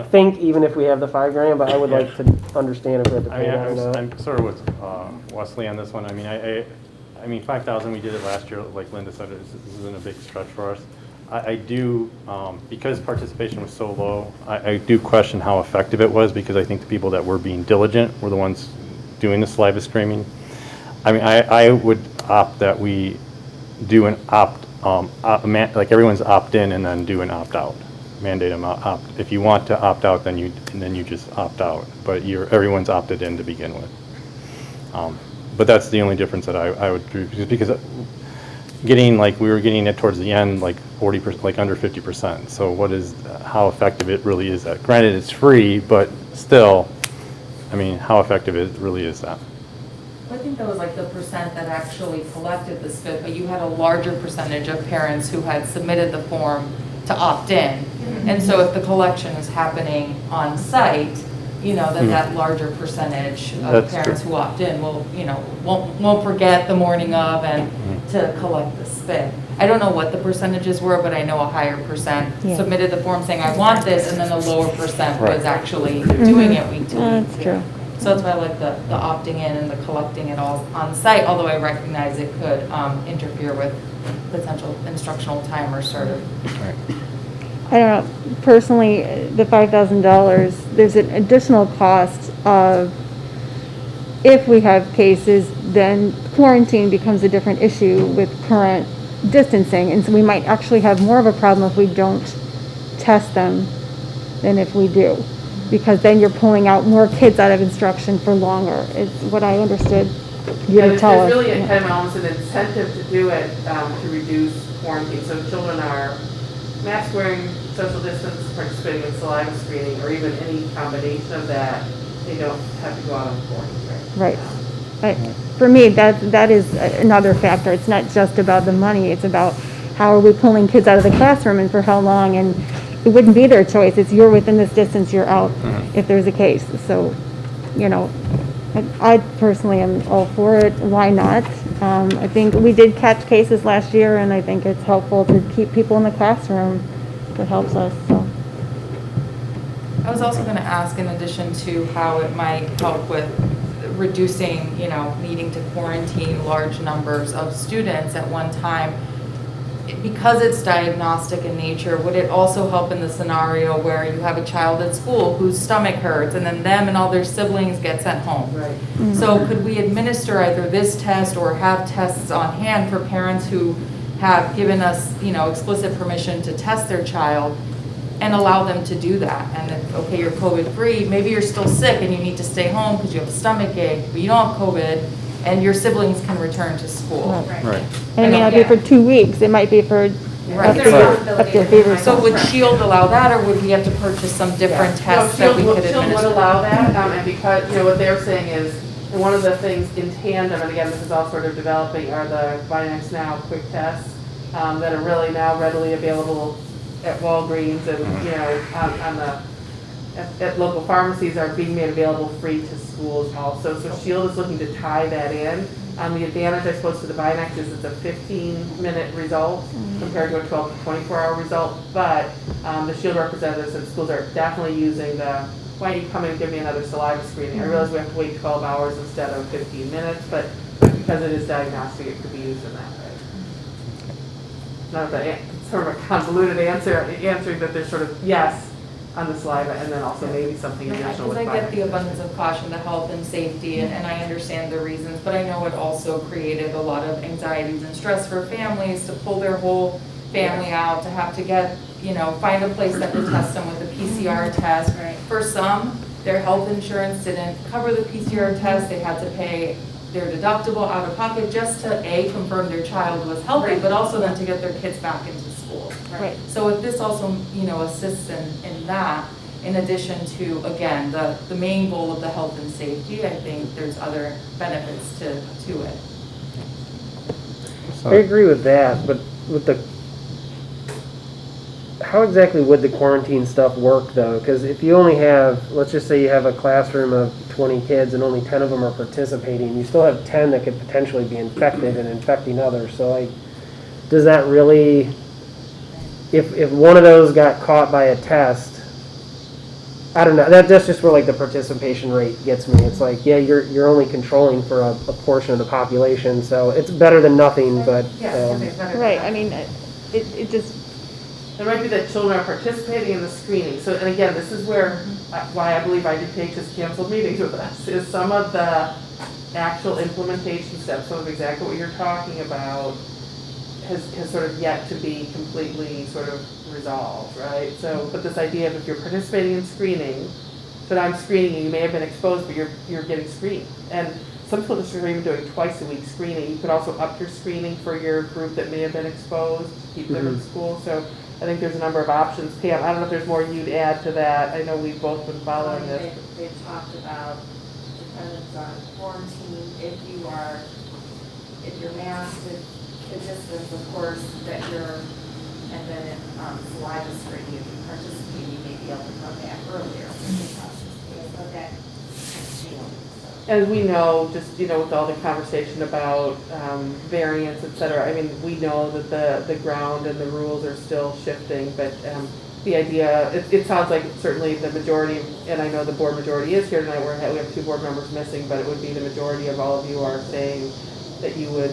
think even if we have the $5,000, but I would like to understand if we have to pay that or not. I'm sort of with Wesley on this one. I mean, 5,000, we did it last year, like Linda said, this isn't a big stretch for us. I do, because participation was so low, I do question how effective it was, because I think the people that were being diligent were the ones doing the saliva screening. I mean, I would opt that we do an like everyone's opt-in and then do an opt-out. Mandate them opt. If you want to opt out, then you just opt out. But everyone's opted in to begin with. But that's the only difference that I would do, because we were getting it towards the end, 40%, under 50%. So how effective it really is that? Granted, it's free, but still, I mean, how effective it really is that? I think that was the percent that actually collected the SPIT, but you had a larger percentage of parents who had submitted the form to opt in. And so if the collection is happening on site, that larger percentage of That's parents true. who opt in will, won't forget the morning of and to collect the spit. I don't know what the percentages were, but I know a higher percent Yeah. submitted the form saying, I want this, and then a lower percent Right. was actually doing it week to week. That's true. So that's why I like the opting in and the collecting it all on site, although I recognize it could interfere with potential instructional time or sort of. I don't know, personally, the $5,000, there's an additional cost of, if we have cases, then quarantine becomes a different issue with current distancing. And so we might actually have more of a problem if we don't test them than if we do. Because then you're pulling out more kids out of instruction for longer, is what I understood you to There's tell us. really a Yeah. kind of almost an incentive to do it, to reduce quarantine. So children are mask wearing, social distance, participating in saliva screening, or even any combination of that, they don't have to go out on quarantine. Right. For me, that is another factor. It's not just about the money, it's about how are we pulling kids out of the classroom and for how long, and it wouldn't be their choice. It's you're within this distance, you're out if there's a case. So, I personally am all for it. Why not? I think we did catch cases last year, and I think it's helpful to keep people in the classroom. It helps us, so. I was also going to ask, in addition to how it might help with reducing, needing to quarantine large numbers of students at one time, because it's diagnostic in nature, would it also help in the scenario where you have a child at school whose stomach hurts and then them and all their siblings get sent home? Right. So could we administer either this test or have tests on hand for parents who have given us, explicit permission to test their child and allow them to do that? And if, okay, you're COVID-free, maybe you're still sick and you need to stay home because you have a stomach ache, but you don't have COVID, and your siblings can return to school. Right. And it may not be for 2 weeks, it might be for Right. up to a fever. So would Shield allow that, or would we have to purchase some different tests that we could Shield would administer? allow that, and because, what they're saying is, and one of the things in tandem, and again, this is all sort of developing, are the Binax Now quick tests that are really now readily available at Walgreens and, at local pharmacies are being made available free to schools also. So Shield is looking to tie that in. The advantage, I suppose, to the Binax is it's a 15-minute result compared to a 12 to 24-hour result. But the Shield representatives and schools are definitely using the, why don't you come in and give me another saliva screening? I realize we have to wait 12 hours instead of 15 minutes, but because it is diagnostic, it could be used in that way. Not that sort of a convoluted answering that there's sort of yes on the saliva, and then also maybe something additional with Because I get the Binax. abundance of caution, the health and safety, and I understand the reasons, but I know it also created a lot of anxieties and stress for families to pull their whole family out, to have to get, find a place that would test them with a PCR test. For some, their health insurance didn't cover the PCR test, they had to pay their deductible out of pocket just to confirm their child was healthy, but also then to get their kids back into school. Right. So if this also, assists in that, in addition to, again, the main goal of the health and safety, I think there's other benefits to it. I agree with that, but with how exactly would the quarantine stuff work though? Because if you only have, let's just say you have a classroom of 20 kids and only 10 of them are participating, you still have 10 that could potentially be infected and infecting others. So does that really, if one of those got caught by a test, I don't know, that's just where the participation rate gets me. It's like, yeah, you're only controlling for a portion of the population, so it's better than nothing, but. Right, I mean, it just, It might be that children are participating in the screening. So, and again, this is where, why I believe IDPH has canceled meetings with us, is some of the actual implementation steps, some of exactly what you're talking about, has sort of yet to be completely sort of resolved, right? So, but this idea of if you're participating in screening, so I'm screening you, you may have been exposed, but you're getting screened. And some school districts are even doing twice a week screening. You could also up your screening for your group that may have been exposed, to keep them in school. So I think there's a number of options. Pam, I don't know if there's more you'd add to that. I know we've both been following this. They've talked about dependence on quarantine, if you're masked, the distance, of course, that you're, and then in saliva screening, if you participate, you may be able to come back earlier. about that. As we know, just, with all the conversation about variance, et cetera, I mean, we know that the ground and the rules are still shifting, but the idea, it sounds like certainly the majority, and I know the board majority is here tonight, we have 2 board members missing, but it would be the majority of all of you are saying that you would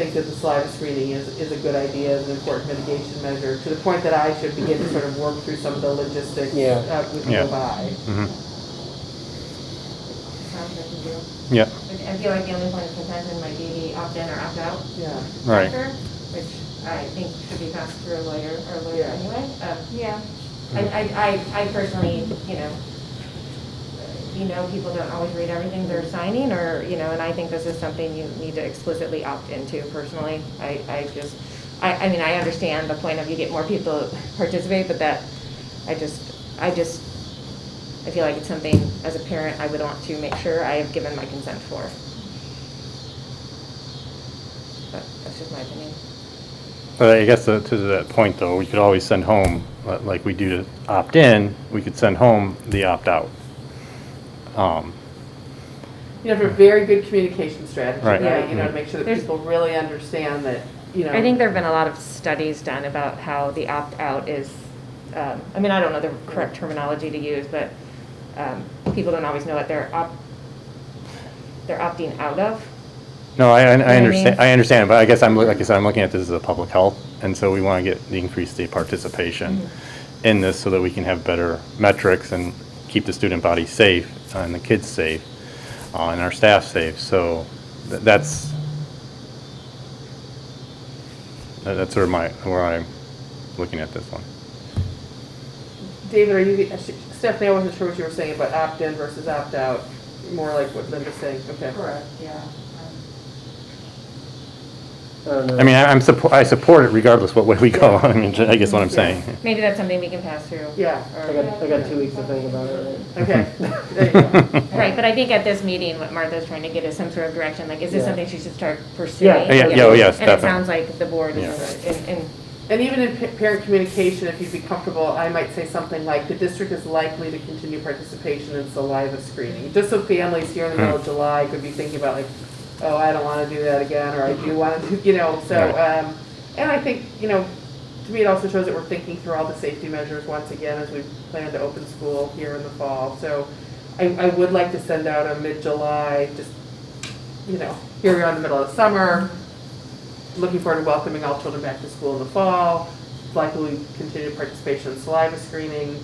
think that the saliva screening is a good idea, as an important mitigation measure, to the point that I should begin to sort of work through some of the logistics with Yeah. go by. Sounds like you do. Yeah, I feel like the only point of contention might be the opt-in or opt-out Yeah. right. factor, which I think should be passed through a lawyer Yeah. anyway. Yeah. I personally, people don't always read everything they're signing, or, and I think this is something you need to explicitly opt into personally. I understand the point of you get more people to participate, but I feel like it's something, as a parent, I would want to make sure I have given my consent for. But that's just my opinion. But I guess to that point, though, we could always send home, like we do to opt-in, we could send home the opt-out. For a very good communication strategy, Right. right? Yeah. To make sure that There's- people really understand that, I think there have been a lot of studies done about how the opt-out is, I don't know the correct terminology to use, but people don't always know what they're opting out of. No, I what I mean? understand, I understand, but I guess like I said, I'm looking at this as a public health, and so we want to get the increased state participation in this so that we can have better metrics and keep the student body safe and the kids safe and our staff safe. So that's sort of where I'm looking at this one. David, Stephanie, I wasn't sure what you were saying about opt-in versus opt-out, more like what Linda's saying, okay. Correct, yeah. I mean, I support it regardless what way we go. I mean, I guess what I'm saying. Maybe that's something we can pass through. Yeah. I got 2 weeks to think about it. Okay. There you go. Right, but I think at this meeting, what Martha's trying to get is some sort of direction, like, is this Yeah. something she should start pursuing? Yeah. Yes, And it definitely. sounds like the board is, And even in parent communication, if you'd be comfortable, I might say something like, the district is likely to continue participation in saliva screening. Just so families here in the middle of July could be thinking about like, oh, I don't want to do that again, or I do want to do, and I think, to me, it also shows that we're thinking through all the safety measures once again as we plan to open school here in the fall. So I would like to send out a mid-July, just, here we are in the middle of the summer, looking forward to welcoming all children back to school in the fall, likely continued participation in saliva screening.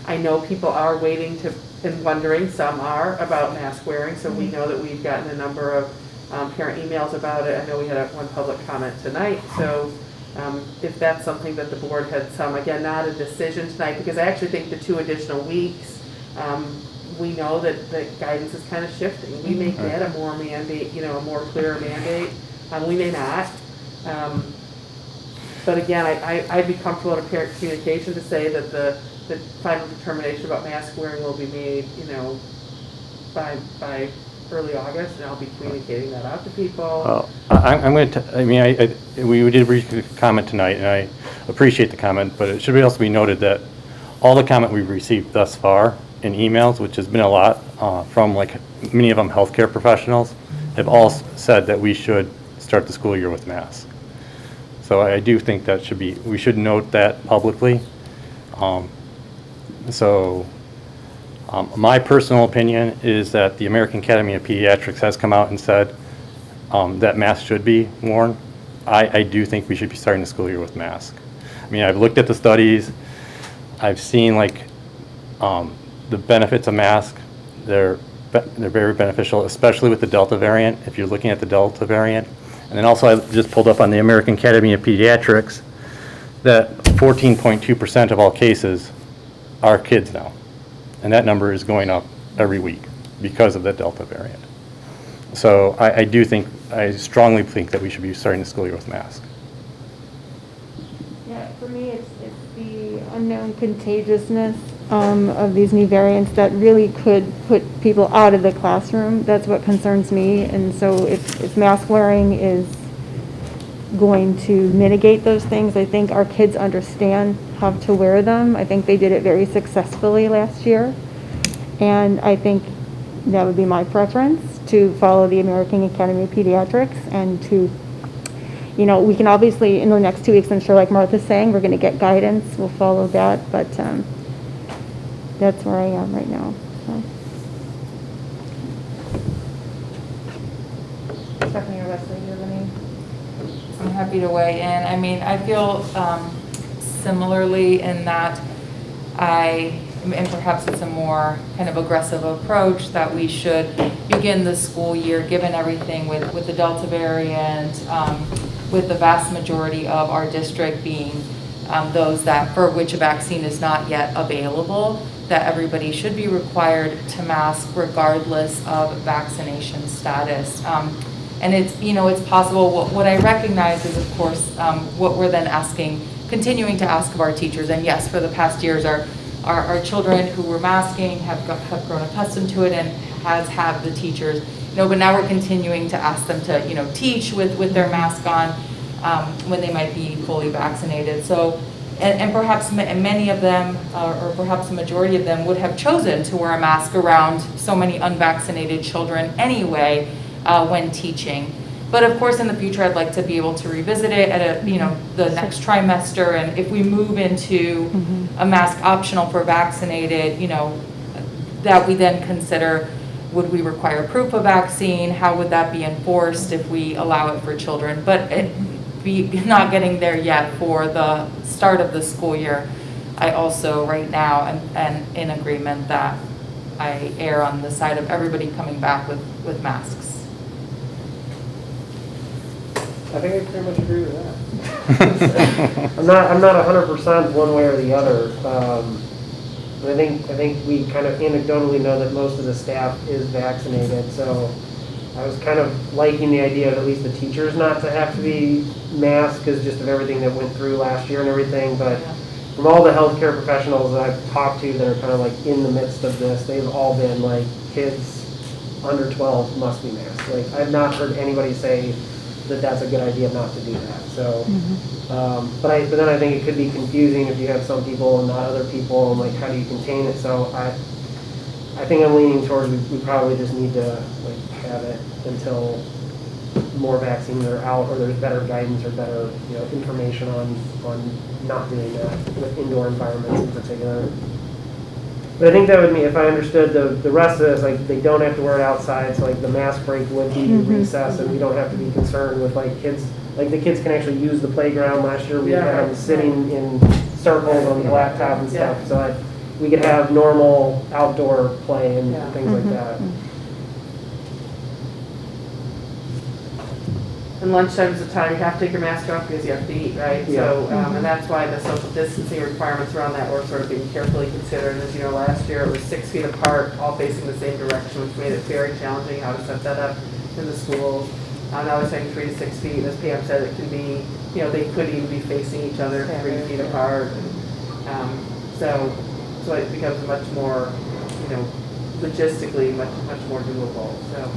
I know people are waiting and wondering, some are, about mask wearing, so we know that we've gotten a number of parent emails about it. I know we had one public comment tonight, so if that's something that the board had again, not a decision tonight, because I actually think the 2 additional weeks, we know that the guidance is kind of shifting. We may get a more mandate, a more clear mandate. We may not. But again, I'd be comfortable in a parent communication to say that the final determination about mask wearing will be made, by early August, and I'll be communicating that out to people. I'm going to, we did receive a comment tonight, and I appreciate the comment, but it should also be noted that all the comment we've received thus far in emails, which has been a lot, from like many of them healthcare professionals, have all said that we should start the school year with masks. So I do think that we should note that publicly. My personal opinion is that the American Academy of Pediatrics has come out and said that masks should be worn. I do think we should be starting the school year with masks. I mean, I've looked at the studies. I've seen the benefits of masks. They're very beneficial, especially with the Delta variant, if you're looking at the Delta variant. And then also I just pulled up on the American Academy of Pediatrics that 14.2% of all cases are kids now. And that number is going up every week because of the Delta variant. So I strongly think that we should be starting the school year with masks. Yeah, for me, it's the unknown contagiousness of these new variants that really could put people out of the classroom. That's what concerns me. And so if mask wearing is going to mitigate those things. I think our kids understand how to wear them. I think they did it very successfully last year. And I think that would be my preference, to follow the American Academy of Pediatrics and to, you know, we can obviously, in the next 2 weeks, I'm sure, like Martha's saying, we're going to get guidance. We'll follow that, but that's where I am right now. So. Stephanie or Leslie, do you have any? I'm happy to weigh in. I mean, I feel similarly in that and perhaps it's a more kind of aggressive approach, that we should begin the school year, given everything with the Delta variant, with the vast majority of our district being those that for which a vaccine is not yet available, that everybody should be required to mask regardless of vaccination status. And it's, you know, it's possible. What I recognize is, of course, what we're then continuing to ask of our teachers. And yes, for the past years, our children who were masking have grown accustomed to it, and have the teachers, you know, but now we're continuing to ask them to, you know, teach with their mask on when they might be fully vaccinated. So, and perhaps many of them, or perhaps the majority of them, would have chosen to wear a mask around so many unvaccinated children anyway when teaching. But of course, in the future, I'd like to be able to revisit it at the next trimester. And if we move into a mask optional for vaccinated, you know, that we then consider, would we require proof of vaccine? How would that be enforced if we allow it for children? But not getting there yet for the start of the school year. I also right now am in agreement that I err on the side of everybody coming back with masks. I think I pretty much agree with that. I'm not 100% one way or the other. I think we kind of anecdotally know that most of the staff is vaccinated, so I was kind of liking the idea of at least the teachers not to have to be masked, because just of everything that went through last year and everything. But from all the healthcare professionals that I've talked to that are kind of like in the midst of this, they've all been like, kids under 12 must be masked. Like, I've not heard anybody say that that's a good idea not to do that. So, but then I think it could be confusing if you have some people and not other people, and like, how do you contain it? So I think I'm leaning towards we probably just need to like have it until more vaccines are out, or there's better guidance or better, you know, information on not doing that with indoor environments in particular. But I think that would mean, if I understood the rest of this, like, they don't have to wear it outside, so like the mask break would be recess, and we don't have to be concerned with like kids, like the kids can actually use the playground. Last year we had them sitting in circles on the blacktop and stuff, so we could have normal outdoor play and things like that. And lunchtime is the time you have to take your mask off because you have to eat, right? Yeah. So, and that's why the social distancing requirements around that were sort of being carefully considered. As you know, last year it was 6 feet apart, all facing the same direction, which made it very challenging how to set that up in the schools. Now they're saying 3 to 6 feet. As Pam said, it can be, you know, they could even be facing each other 3 feet apart. So it becomes much more, you know, logistically much more doable. So.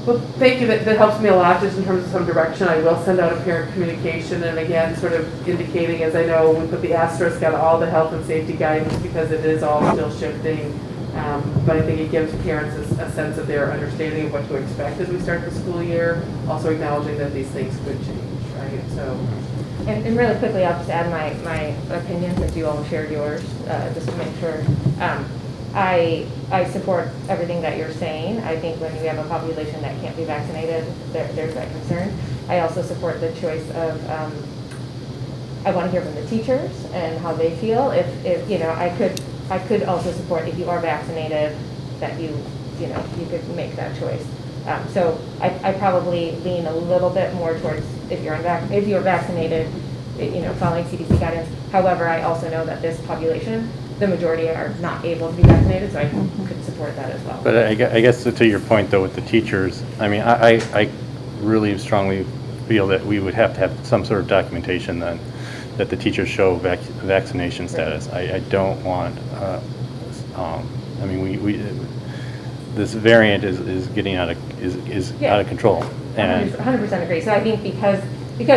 Well, thank you. That helps me a lot just in terms of some direction. I will send out a parent communication, and again, sort of indicating, as I know, we put the asterisk on all the health and safety guidance because it is all still shifting. But I think it gives parents a sense of their understanding of what to expect as we start the school year, also acknowledging that these things could change, right? So. And really quickly, I'll just add my opinion, since you all shared yours, just to make sure. I support everything that you're saying. I think when you have a population that can't be vaccinated, there's that concern. I also support the choice of, I want to hear from the teachers and how they feel. If you know, I could also support, if you are vaccinated, that you could make that choice. So I probably lean a little bit more towards if you're vaccinated, you know, following CDC guidance. However, I also know that this population, the majority are not able to be vaccinated, so I could support that as well. But I guess to your point, though, with the teachers, I mean, I really strongly feel that we would have to have some sort of documentation then that the teachers show vaccination status. I don't want, I mean, this variant is getting out of, is Yeah. out of control. And 100% agree. So I think because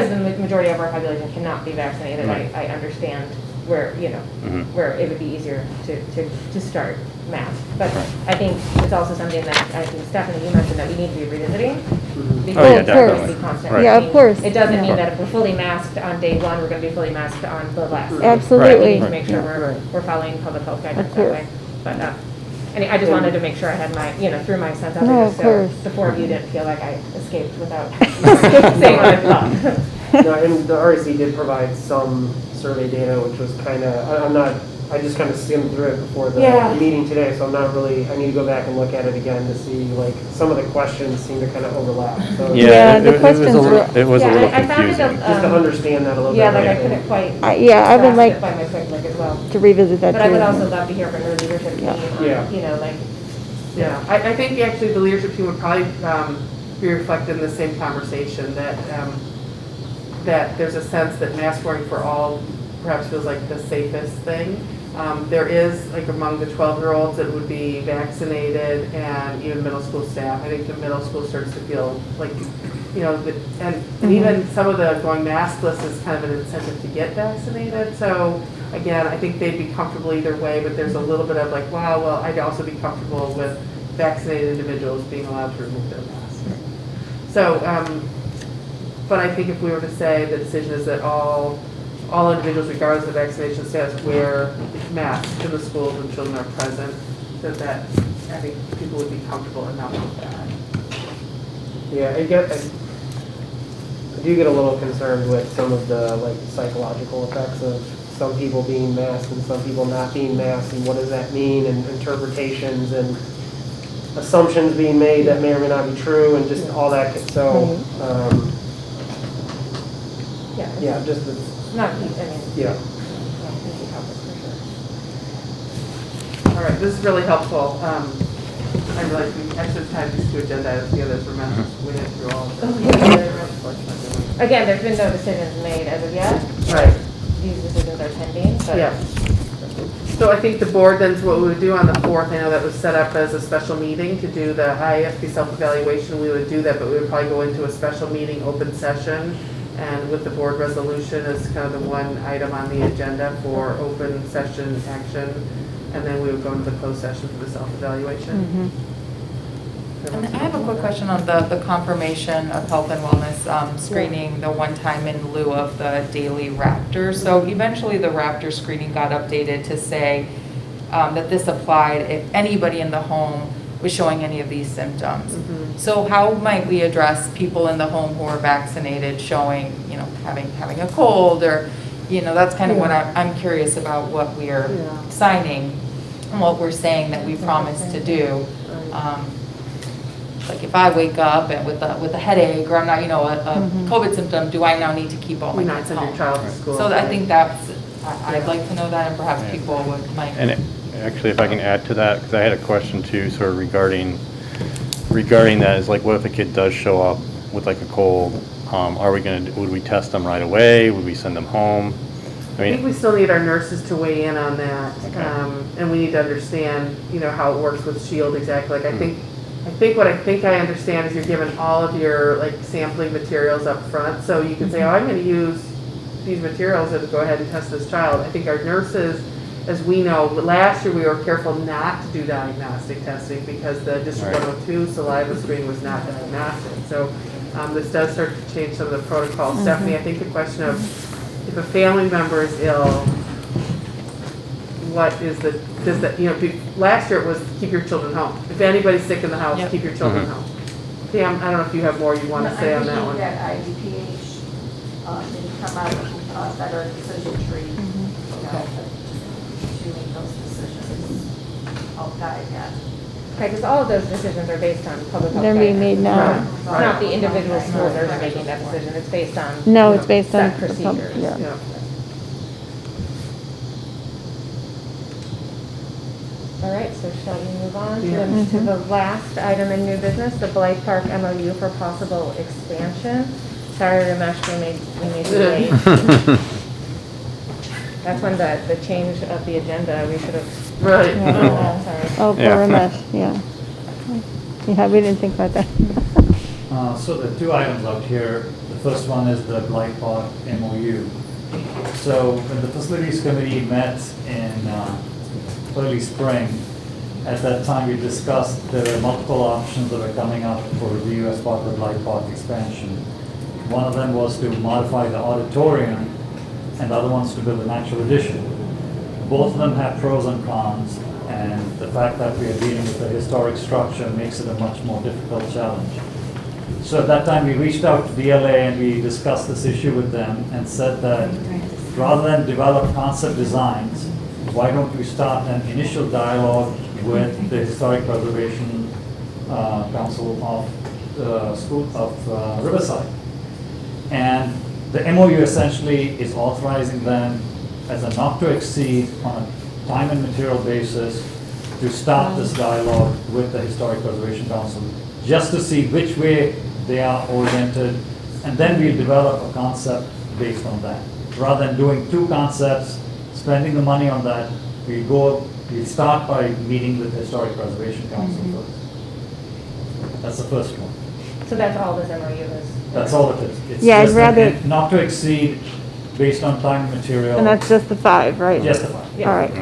the majority of our population cannot be vaccinated, Right. I understand where, where it would be easier to start masks. But Right. I think it's also something that, I think Stephanie, you mentioned that we need to be revisiting. Oh, Because yeah, it's going to definitely. be constant. Right. Yeah, I of mean, course. It doesn't Yeah. mean that if we're fully masked on day one, we're going to be fully masked on the last. Absolutely. We need to make sure we're following public health guidance that course. way. But, I just wanted to make sure I had my, threw my sense out No, there, of so course. the four of you didn't feel like I escaped without saying what I thought. No, and the REC did provide some survey data, which was kind of, I just kind of skimmed through it before the meeting today, so I'm not really, I need to go back and look at it again to see, like, some of the questions seem to kind of overlap, so. Yeah, the it was questions a little, were- it was a little I found it, confusing. Just to understand that a little bit. yeah, like I right? couldn't quite I would grasp like it by my quick look as well. to revisit that But I too. would also love to hear from your leadership team, Yeah. like, Yeah, I think actually the leadership team would probably be reflected in the same conversation, that that there's a sense that mask wearing for all perhaps feels like the safest thing. There is, like among the 12-year-olds, it would be vaccinated and even middle school staff. I think the middle school starts to feel like, and even some of the going maskless is kind of an incentive to get vaccinated. So again, I think they'd be comfortable either way, but there's a little bit of like, wow, well, I'd also be comfortable with vaccinated individuals being allowed to remove their mask. So, but I think if we were to say the decision is that all individuals, regardless of vaccination status, wear masks in the schools when children are present, that I think people would be comfortable enough with that. Yeah, I do get a little concerned with some of the like psychological effects of some people being masked and some people not being masked, and what does that mean, and interpretations and assumptions being made that may or may not be true, and just all that. So, yeah, just the, not, yeah. easy topic for sure. All right, this is really helpful. I realize we actually tied these two agenda items together, so remember, we went through all of them. Again, there's been no decisions made as of yet. Right. These decisions are pending, but. Yeah. So I think the board then, what we would do on the 4th, I know that was set up as a special meeting to do the IASB self-evaluation. We would do that, but we would probably go into a special meeting, open session, and with the board resolution as kind of the one item on the agenda for open session action, and then we would go into the closed session for the self-evaluation. And I have a quick question on the confirmation of health and wellness screening, the one time in lieu of the daily Raptor. So eventually the Raptor screening got updated to say that this applied if anybody in the home was showing any of these symptoms. So how might we address people in the home who are vaccinated showing, having a cold, or, that's kind of what I'm curious about, what we're signing and what we're saying that we promised to do. Like if I wake up and with a headache, or I'm not, a COVID symptom, do I now need to keep all my Not kids send home? your child to school. So I think I'd like to know that, and perhaps people might. And actually, if I can add to that, because I had a question too, sort of regarding that, is like, what if a kid does show up with like a cold? Would we test them right away? Would we send them home? I think we still need our nurses to weigh in on that, and we need to understand, how it works with Shield exactly. Like I think what I understand is you're given all of your like sampling materials up front, so you can say, oh, I'm going to use these materials and go ahead and test this child. I think our nurses, as we know, last year we were careful not to do diagnostic testing because the District 102 saliva screening was not diagnostic. So this does start to change some of the protocols. Stephanie, I think the question of if a family member is ill, what is last year it was keep your children home. If anybody's sick in the house, keep your children home. Pam, I don't know if you have more you want to say on that one. I think that IDPH didn't come out with a better decision tree, to make those decisions. I'll guide that. Okay, because all of those decisions are based on public health They're being guidance. made now. It's not the individual school nurse making that decision, it's based on. No, it's based on set the pub- procedures. yeah. All right, so shall we move on to the last item in new business, the Blythe Park MOU for possible expansion? Sorry, Ramesh, we made you wait. That's when the change of the agenda, we should have. Right. Sorry. Oh, for Yeah. Ramesh, yeah. Yeah, we didn't think about that. So the two items out here, the first one is the glide path MOU. So when the facilities committee met in early spring, at that time we discussed there were multiple options that were coming up for review as part of the glide path expansion. One of them was to modify the auditorium, and the other one's to build a natural addition. Both of them have pros and cons, and the fact that we are dealing with a historic structure makes it a much more difficult challenge. So at that time, we reached out to DLA and we discussed this issue with them and said that rather than develop concept designs, why don't we start an initial dialogue with the Historic Preservation Council of Riverside. And the MOU essentially is authorizing them as a not to exceed on a time and material basis to start this dialogue with the Historic Preservation Council, just to see which way they are oriented, and then we'll develop a concept based on that. Rather than doing two concepts, spending the money on that, we'll start by meeting with the Historic Preservation Council first. That's the first one. So that's all this MOU is? That's all it is. It's Yeah, I'd just rather- not to exceed based on time and material. And that's just the 5, right? Just the 5. All right.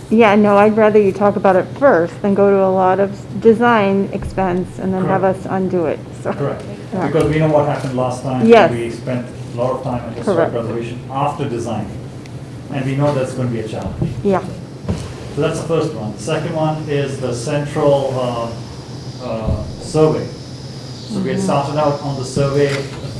Yeah, no, I'd rather you talk about it first than go to a lot of design expense and then have Correct. us undo it, so. Correct. Yeah. Because we know what happened last time. Yes. We spent a lot of time on historic Correct. preservation after designing. And we know that's going to be a challenge. Yeah. So that's the first one. The second one is the central survey. So we had started out on the survey,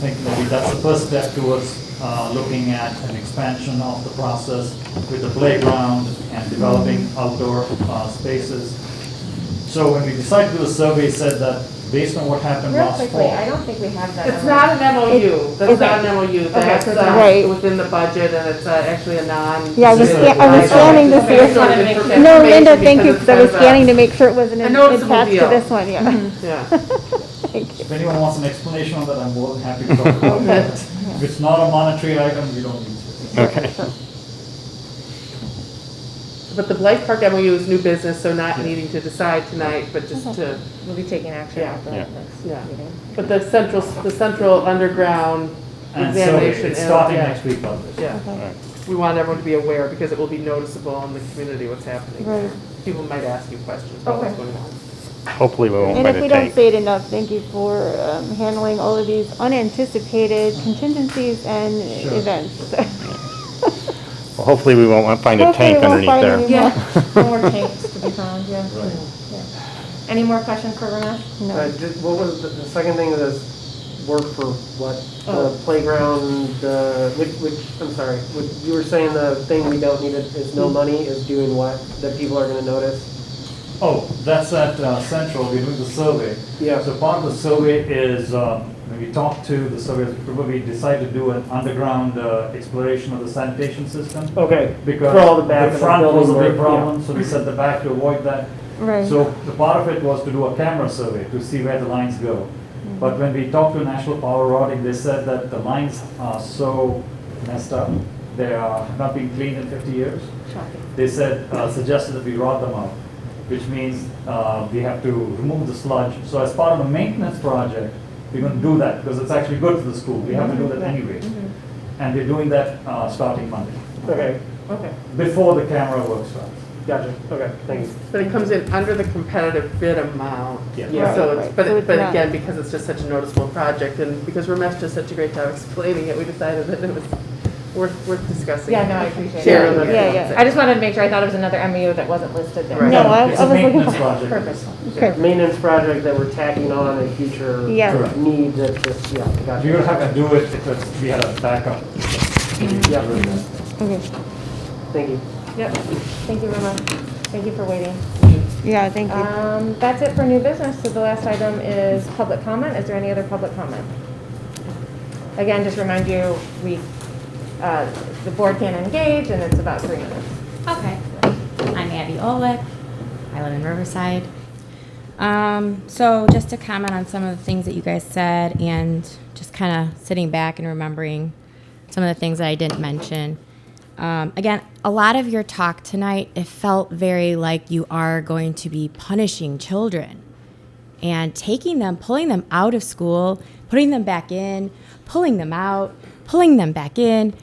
thinking that that's the first step towards looking at an expansion of the process with the playground and developing outdoor spaces. So when we decided to do the survey, it said that based on what happened Real last quickly, I fall. don't think we have that. It's not an MOU, that's It's- not an MOU, that's so Right. within the budget, and it's actually a non. Yeah, I was scanning to see I just wanted to make sure. No, Linda, Information thank you, because because I was it's kind of a- scanning to make sure it wasn't a noticeable attached to deal. this one, yeah. Yeah. Thank you. If anyone wants an explanation on that, I'm more than happy to talk about Okay. that. If it's not a monetary item, we don't need to. Okay. But the Blythe Park MOU is new business, so not needing to decide tonight, but just to, We'll be taking action Yeah. after Yeah. that next yeah. meeting. But the central underground And so examination. it's starting yeah. next week, probably. Yeah, we want everyone to be aware because it will be noticeable in the community what's happening. Right. People might ask you questions about what's Okay. going on. Hopefully we won't And bite if a we don't tank. say it enough, thank you for handling all of these unanticipated contingencies and Sure. events. Well, hopefully we won't find a Hopefully tank we won't underneath find there. any More tanks to be found, yeah. Right. Yeah. Any more questions for Ramesh? No. What was the second thing that is work for what? Oh. The playground, which, I'm sorry, you were saying the thing we don't need is no money, is doing what, that people are gonna notice? Oh, that's at Central, we're doing the survey. Yeah. So part of the survey is, when we talk to the surveyors, we decide to do an underground exploration of the sanitation system. Okay. Because For all the back of the front was a building big work, problem, so we set the back to avoid that. Right. So the part of it was to do a camera survey to see where the lines go. But when we talked to National Power Rotting, they said that the lines are so messed up. They are not being cleaned in 50 years. Shocking. They said, suggested that we rot them out, which means we have to remove the sludge. So as part of the maintenance project, we're going to do that because it's actually good for the school. We have to do that anyway. And we're doing that starting Monday, Okay, Okay. before the camera work starts. gotcha, okay, thank you. But it comes in under the competitive bid amount. Yeah. Yeah. So Right, it's, but, so it's but not- again, because it's just such a noticeable project and because Ramesh does such a great job explaining it, we decided that it was worth discussing. Yeah, no, I appreciate Share it. with Yeah, everyone. yeah. I just wanted to make sure, I thought it was another MOU that wasn't listed there. Right. No, I It's I a was looking maintenance for. project. Perfect. Okay. Maintenance project that we're tacking on a future Yeah. Correct. need that just, yeah, gotcha. We would have to do it if we had a backup. Yeah, Okay. thank you. Yep. Thank you, Ramesh. Thank you for waiting. Yeah, thank you. That's it for new business. So the last item is public comment. Is there any other public comment? Again, just remind you, the board can engage and it's about 3 minutes. Okay. I'm Abby Olick. I live in Riverside. So just to comment on some of the things that you guys said and just kind of sitting back and remembering some of the things that I didn't mention. Again, a lot of your talk tonight, it felt very like you are going to be punishing children. and taking them, pulling them out of school, putting them back in, pulling them out, pulling them back in,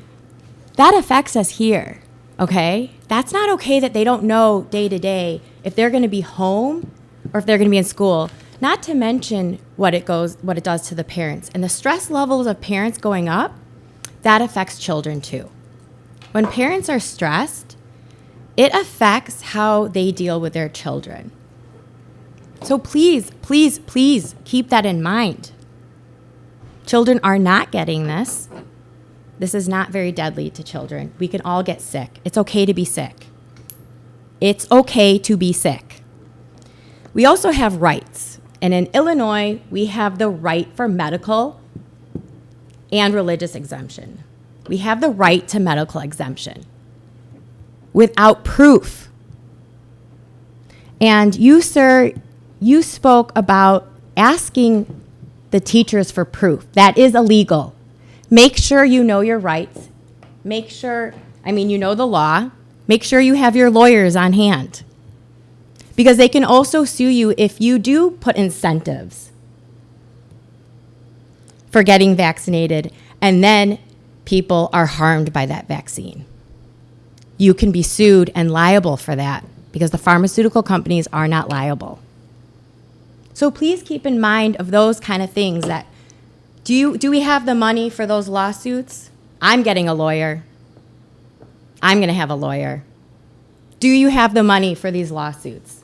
that affects us here, okay? That's not okay that they don't know day to day if they're going to be home or if they're going to be in school. Not to mention what it does to the parents. And the stress levels of parents going up, that affects children too. When parents are stressed, it affects how they deal with their children. So please, please, please keep that in mind. Children are not getting this. This is not very deadly to children. We can all get sick. It's okay to be sick. It's okay to be sick. We also have rights. And in Illinois, we have the right for medical and religious exemption. We have the right to medical exemption without proof. And you, sir, you spoke about asking the teachers for proof. That is illegal. Make sure you know your rights. Make sure, you know the law. Make sure you have your lawyers on hand. Because they can also sue you if you do put incentives for getting vaccinated and then people are harmed by that vaccine. You can be sued and liable for that because the pharmaceutical companies are not liable. So please keep in mind of those kind of things that, do we have the money for those lawsuits? I'm getting a lawyer. I'm going to have a lawyer. Do you have the money for these lawsuits?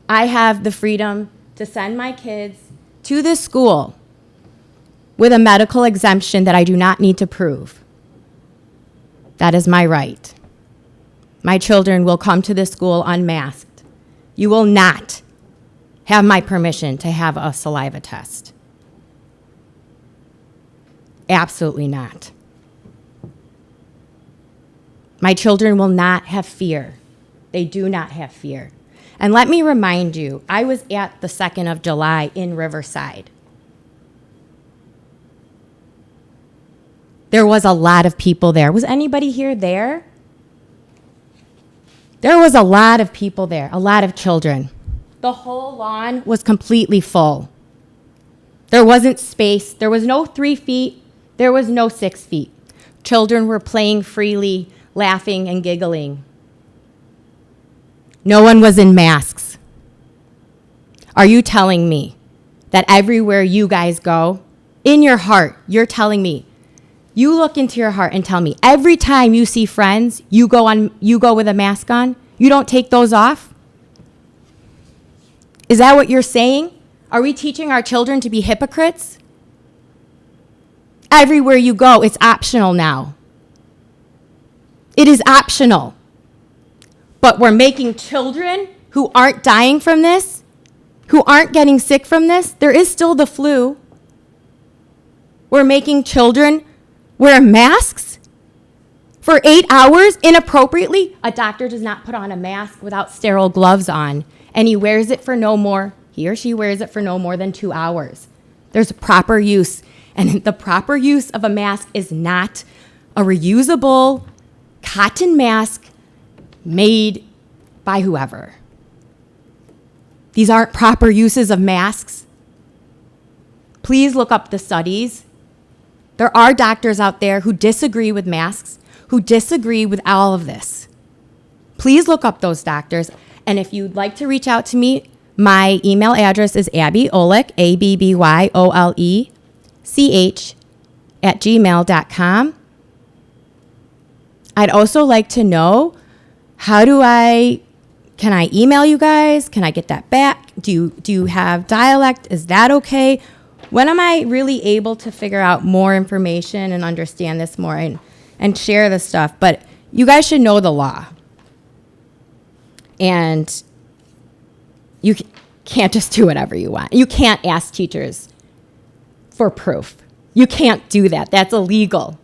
I have the freedom to send my kids to this school with a medical exemption that I do not need to prove. That is my right. My children will come to this school unmasked. You will not have my permission to have a saliva test. Absolutely not. My children will not have fear. They do not have fear. And let me remind you, I was at the 2nd of July in Riverside. There was a lot of people there. Was anybody here there? There was a lot of people there, a lot of children. The whole lawn was completely full. There wasn't space. There was no 3 feet. There was no 6 feet. Children were playing freely, laughing and giggling. No one was in masks. Are you telling me that everywhere you guys go, in your heart, you're telling me, you look into your heart and tell me, every time you see friends, you go with a mask on? You don't take those off? Is that what you're saying? Are we teaching our children to be hypocrites? Everywhere you go, it's optional now. It is optional. But we're making children who aren't dying from this, who aren't getting sick from this, there is still the flu. We're making children wear masks for 8 hours inappropriately. A doctor does not put on a mask without sterile gloves on, and he or she wears it for no more than 2 hours. There's a proper use, and the proper use of a mask is not a reusable cotton mask made by whoever. These aren't proper uses of masks. Please look up the studies. There are doctors out there who disagree with masks, who disagree with all of this. Please look up those doctors. And if you'd like to reach out to me, my email address is abbyolech, ABBYOLECH, @gmail.com. I'd also like to know, can I email you guys? Can I get that back? Do you have dialect? Is that okay? When am I really able to figure out more information and understand this more and share this stuff? But you guys should know the law. And you can't just do whatever you want. You can't ask teachers for proof. You can't do that. That's illegal.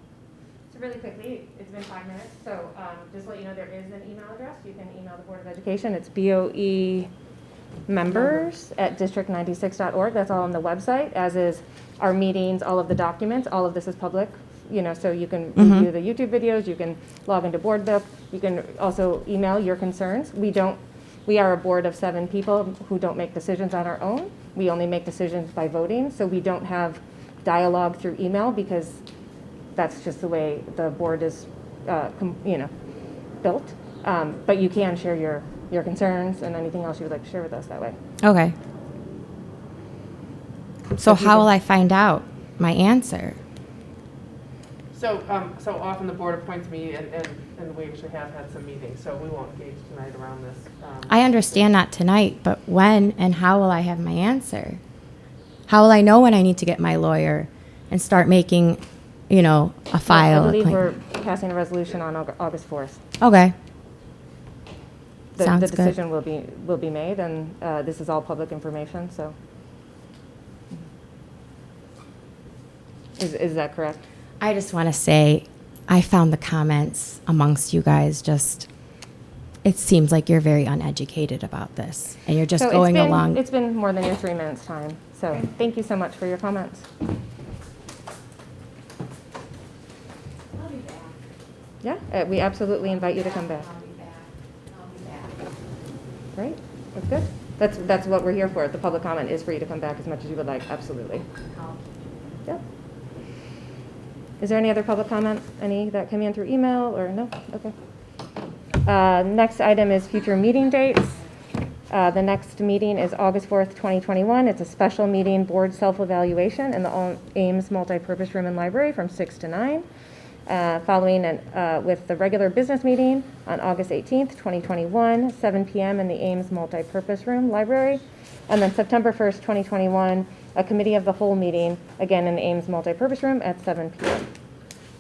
So really quickly, it's been 5 minutes, so just to let you know, there is an email address. You can email the Board of Education. It's BOE members@district96.org. That's all on the website, as is our meetings, all of the documents. All of this is public, so you can review the YouTube videos. You can log into Board Book. You can also email your concerns. We don't We are a board of 7 people who don't make decisions on our own. We only make decisions by voting, so we don't have dialogue through email because that's just the way the board is, built. But you can share your concerns and anything else you would like to share with us that way. Okay. So how will I find out my answer? So, so often the board appoints me, and we actually have had some meetings, so we won't engage tonight around this. I understand not tonight, but when and how will I have my answer? How will I know when I need to get my lawyer and start making, a file? I believe we're passing a resolution on August 4th. Okay. The Sounds good. decision will be made, and this is all public information, so. Is that correct? I just want to say, I found the comments amongst you guys it seems like you're very uneducated about this, and you're just So going along. It's been more than your 3 minutes time, so thank you so much for your comments. I'll be back. Yeah, we absolutely invite you to come back. I'll be back. Great, that's good. That's what we're here for. The public comment is for you to come back as much as you would like, absolutely. Yep. Is there any other public comment? Any that came in through email or no? Okay. Next item is future meeting dates. The next meeting is August 4th, 2021. It's a special meeting, board self-evaluation in the Ames Multipurpose Room and Library from 6 to 9. Following with the regular business meeting on August 18th, 2021, 7 p.m. in the Ames Multipurpose Room Library. And then September 1st, 2021, a committee of the whole meeting, again in the Ames Multipurpose Room at 7 p.m.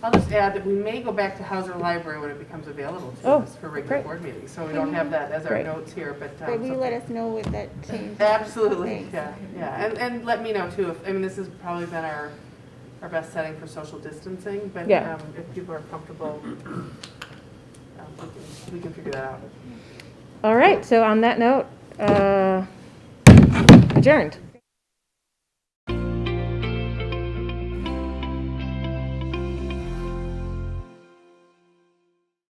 I'll just add that we may go back to Hauser Library when it becomes available to us for regular great. board meetings. So we don't have that as our Great. notes here, but. But will you let something- us know if that changes? Absolutely, Thanks. yeah. And let me know too, this has probably been our best setting for social distancing, but Yeah. if people are comfortable, we can figure that out. All right, so on that note, adjourned.